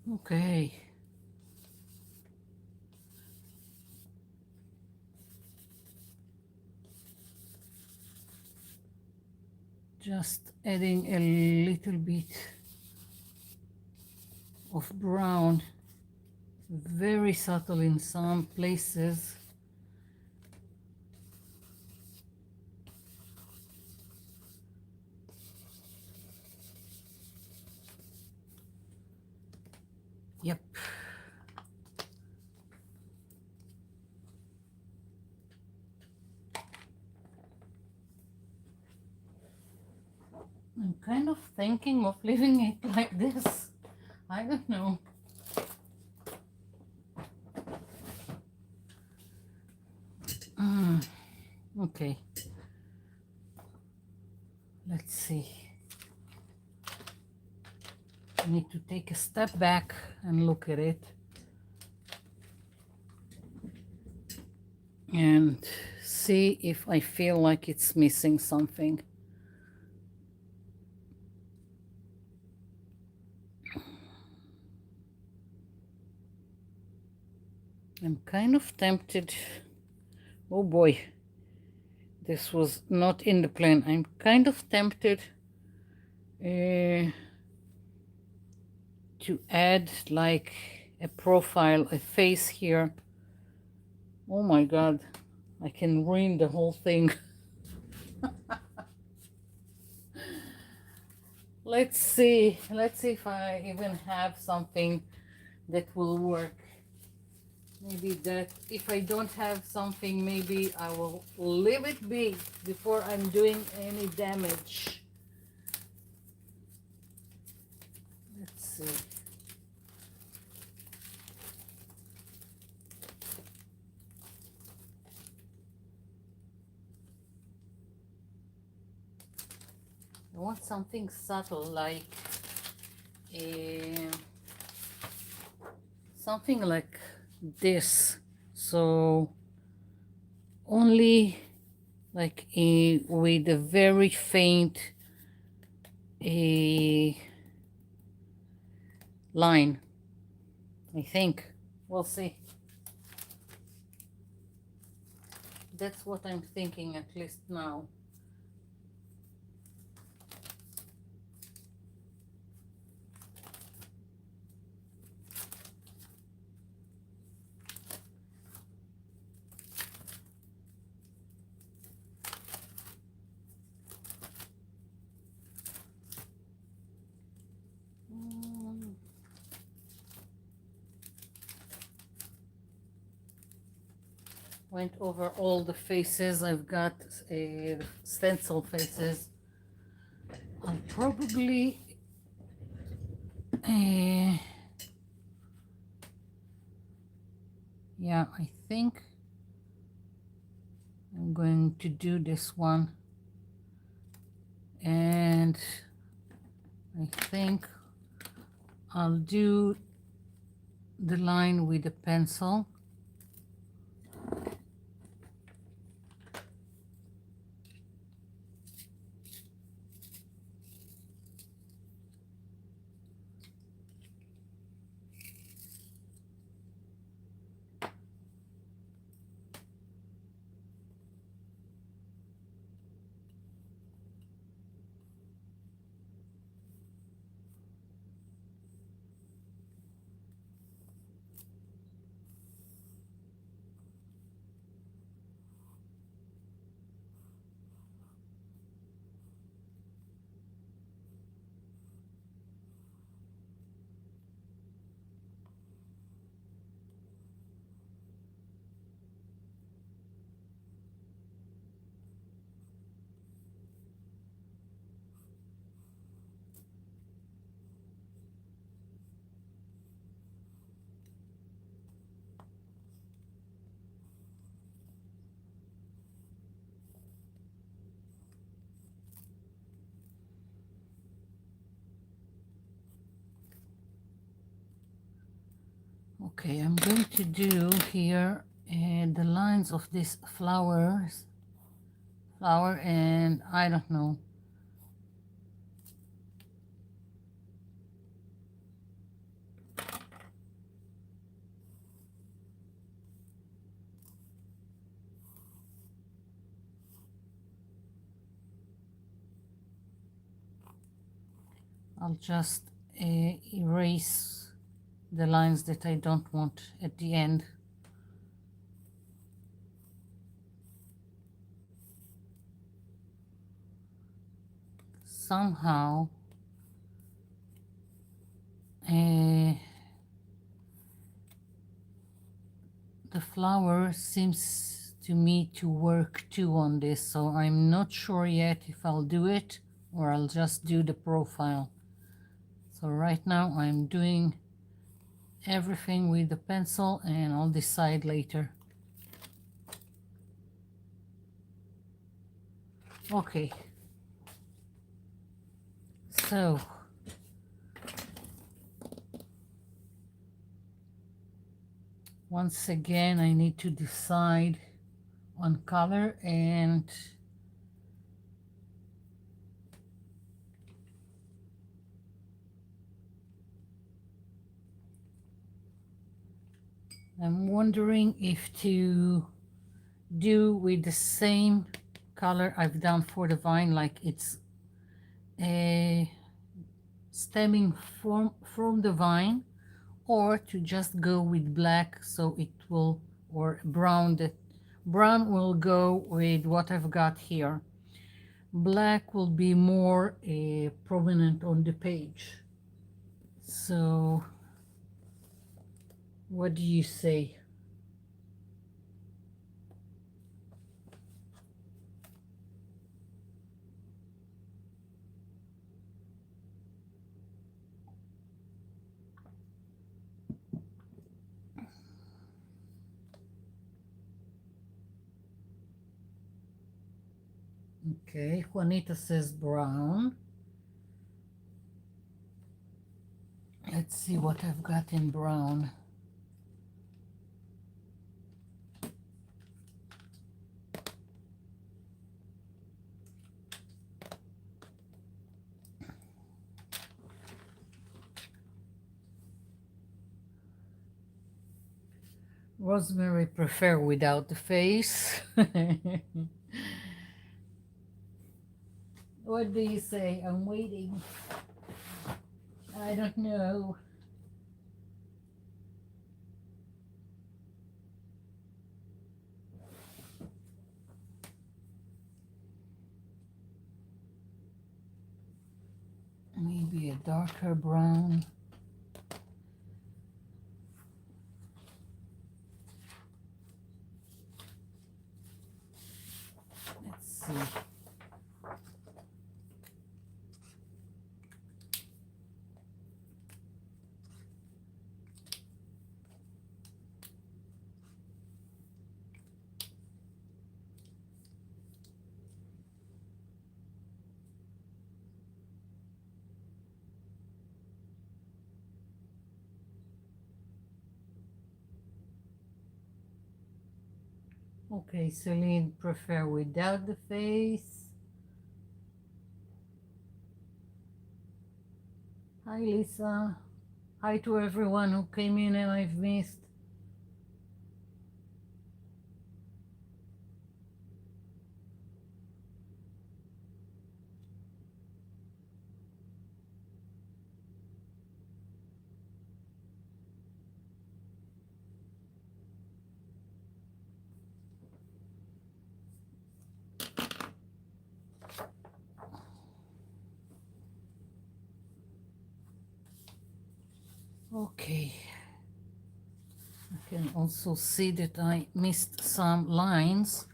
Okay. Just adding a little bit of brown, very subtle in some places. Yep. I'm kind of thinking of leaving it like this. I don't know. Okay. Let's see. I need to take a step back and look at it and see if I feel like it's missing something. I'm kind of tempted. Oh boy, this was not in the plan. I'm kind of tempted to add like a profile, a face here. Oh my god, I can ruin the whole thing. Let's see if I even have something that will work. Maybe that if I don't have something, maybe I will leave it be before I'm doing any damage. Let's see. I want something subtle, like something like this. So only like with a very faint line, I think. We'll see. That's what I'm thinking, at least now. Went over all the faces. I've got stencil faces. I'll probably yeah, I think I'm going to do this one, and I think I'll do the line with a pencil. Okay, I'm going to do here the lines of this flower, and I don't know. I'll just erase the lines that I don't want at the end. Somehow the flower seems to me to work too on this, so I'm not sure yet if I'll do it or I'll just do the profile. So right now I'm doing everything with the pencil and I'll decide later. Okay, so once again I need to decide on color, and I'm wondering if to do with the same color I've done for the vine, like it's a stemming from the vine, or to just go with black so it will, or brown, that brown will go with what I've got here. Black will be more prominent on the page. So what do you say? Okay, Juanita says brown. Let's see what I've got in brown. Rosemary prefer without the face. What do you say? I'm waiting. I don't know. Maybe a darker brown. Let's see. Okay, Celine prefer without the face. Hi Lisa. Hi to everyone who came in and I've missed. Okay. I can also see that I missed some lines.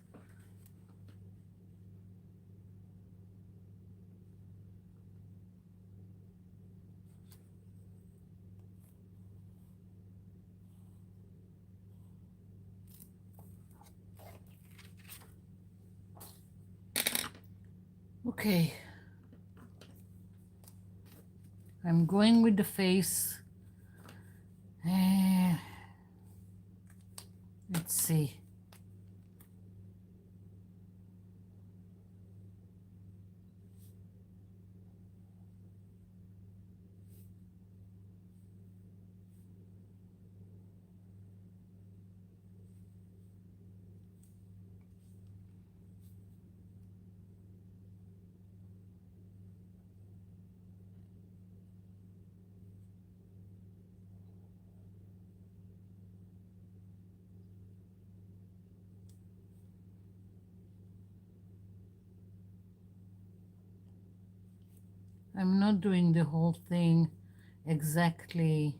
Okay. I'm going with the face. Let's see. I'm not doing the whole thing exactly.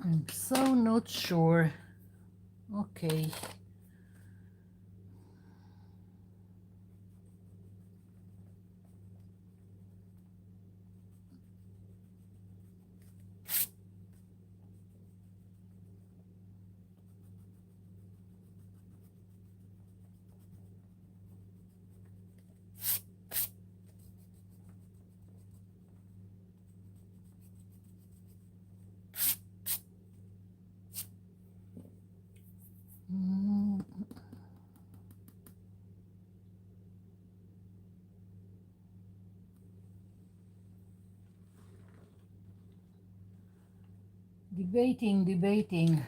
I'm so not sure. Okay. Mm, debating.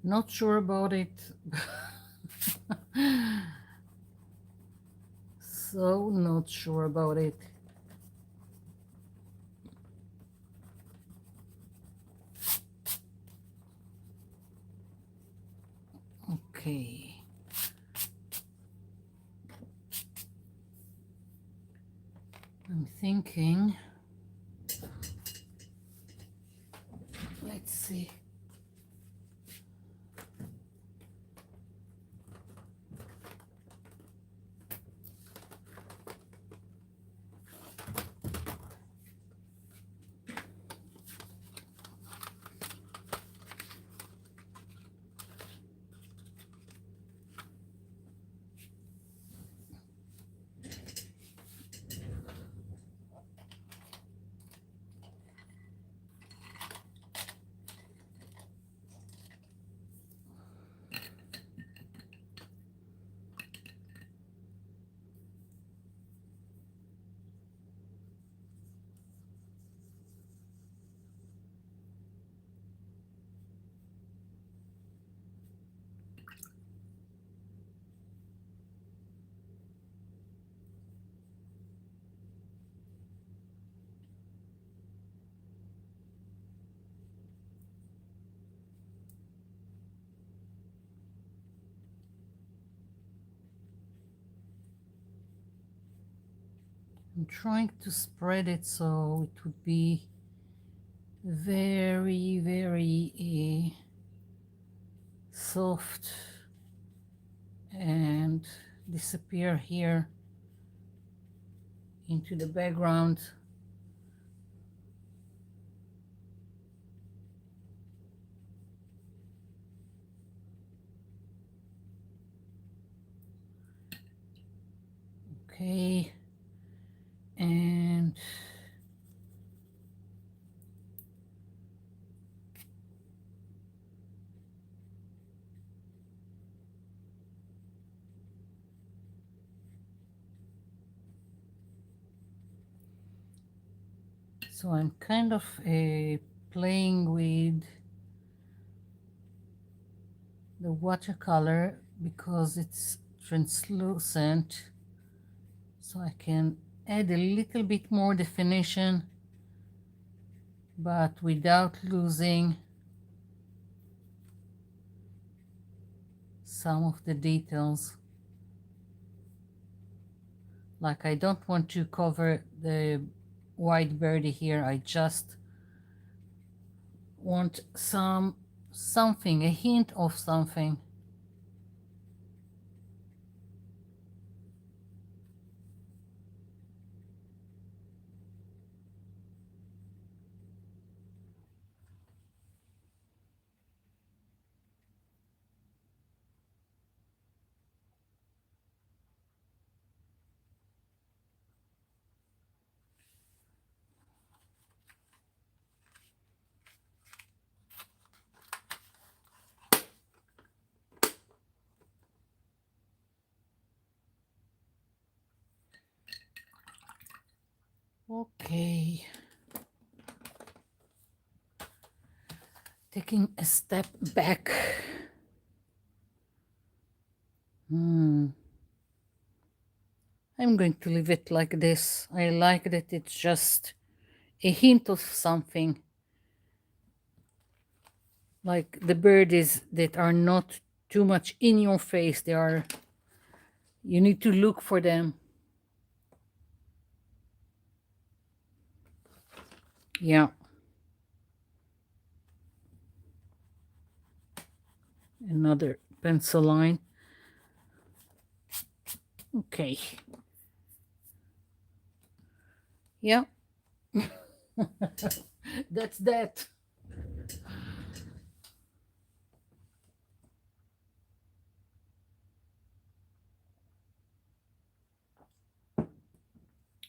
Not sure about it. So not sure about it. Okay. I'm thinking. Let's see. I'm trying to spread it so it would be very, very soft and disappear here into the background. Okay, and so I'm kind of playing with the watercolor because it's translucent, so I can add a little bit more definition but without losing some of the details. Like I don't want to cover the white birdie here, I just want something, a hint of something. Okay. Taking a step back. I'm going to leave it like this. I like that it's just a hint of something. Like the birdies that are not too much in your face. They are, you need to look for them. Yeah. Another pencil line. Okay. Yeah. That's that.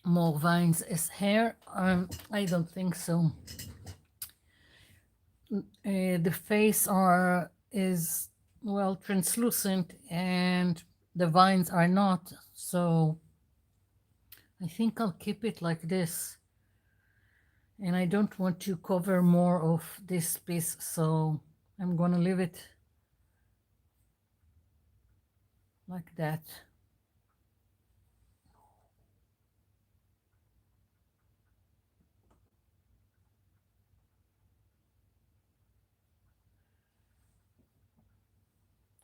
More vines as hair? I don't think so. The face is well translucent and the vines are not, so I think I'll keep it like this. And I don't want to cover more of this piece, so I'm gonna leave it like that.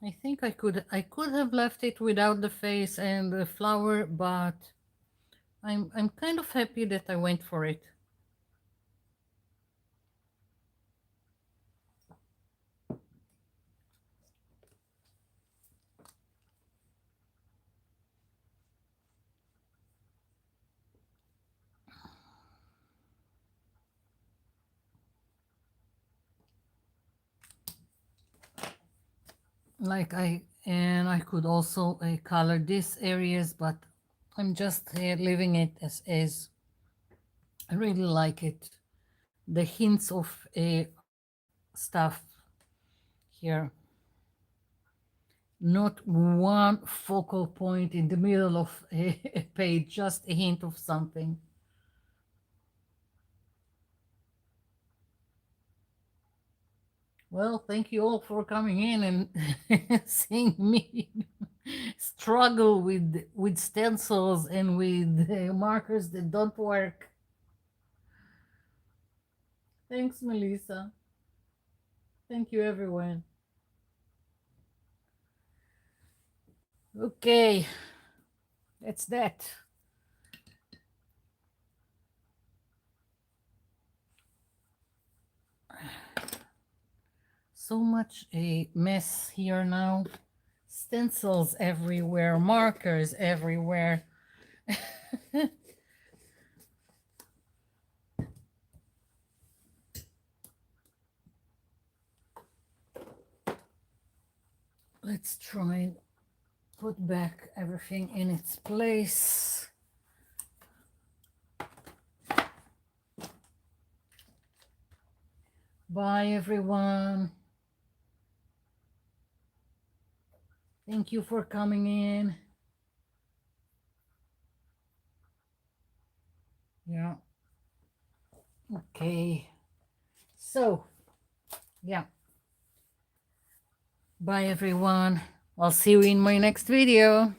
I think I could have left it without the face and the flower, but I'm kind of happy that I went for it. Like I could also color these areas, but I'm just leaving it as is. I really like it. The hints of stuff here. Not one focal point in the middle of a page, just a hint of something. Well, thank you all for coming in and seeing me struggle with stencils and with markers that don't work. Thanks, Melissa. Thank you, everyone. Okay, that's that. so much a mess here now. Stencils everywhere, markers everywhere. Let's try and put back everything in its place. Bye, everyone. Thank you for coming in. Yeah. Okay. So, yeah. Bye, everyone. I'll see you in my next video.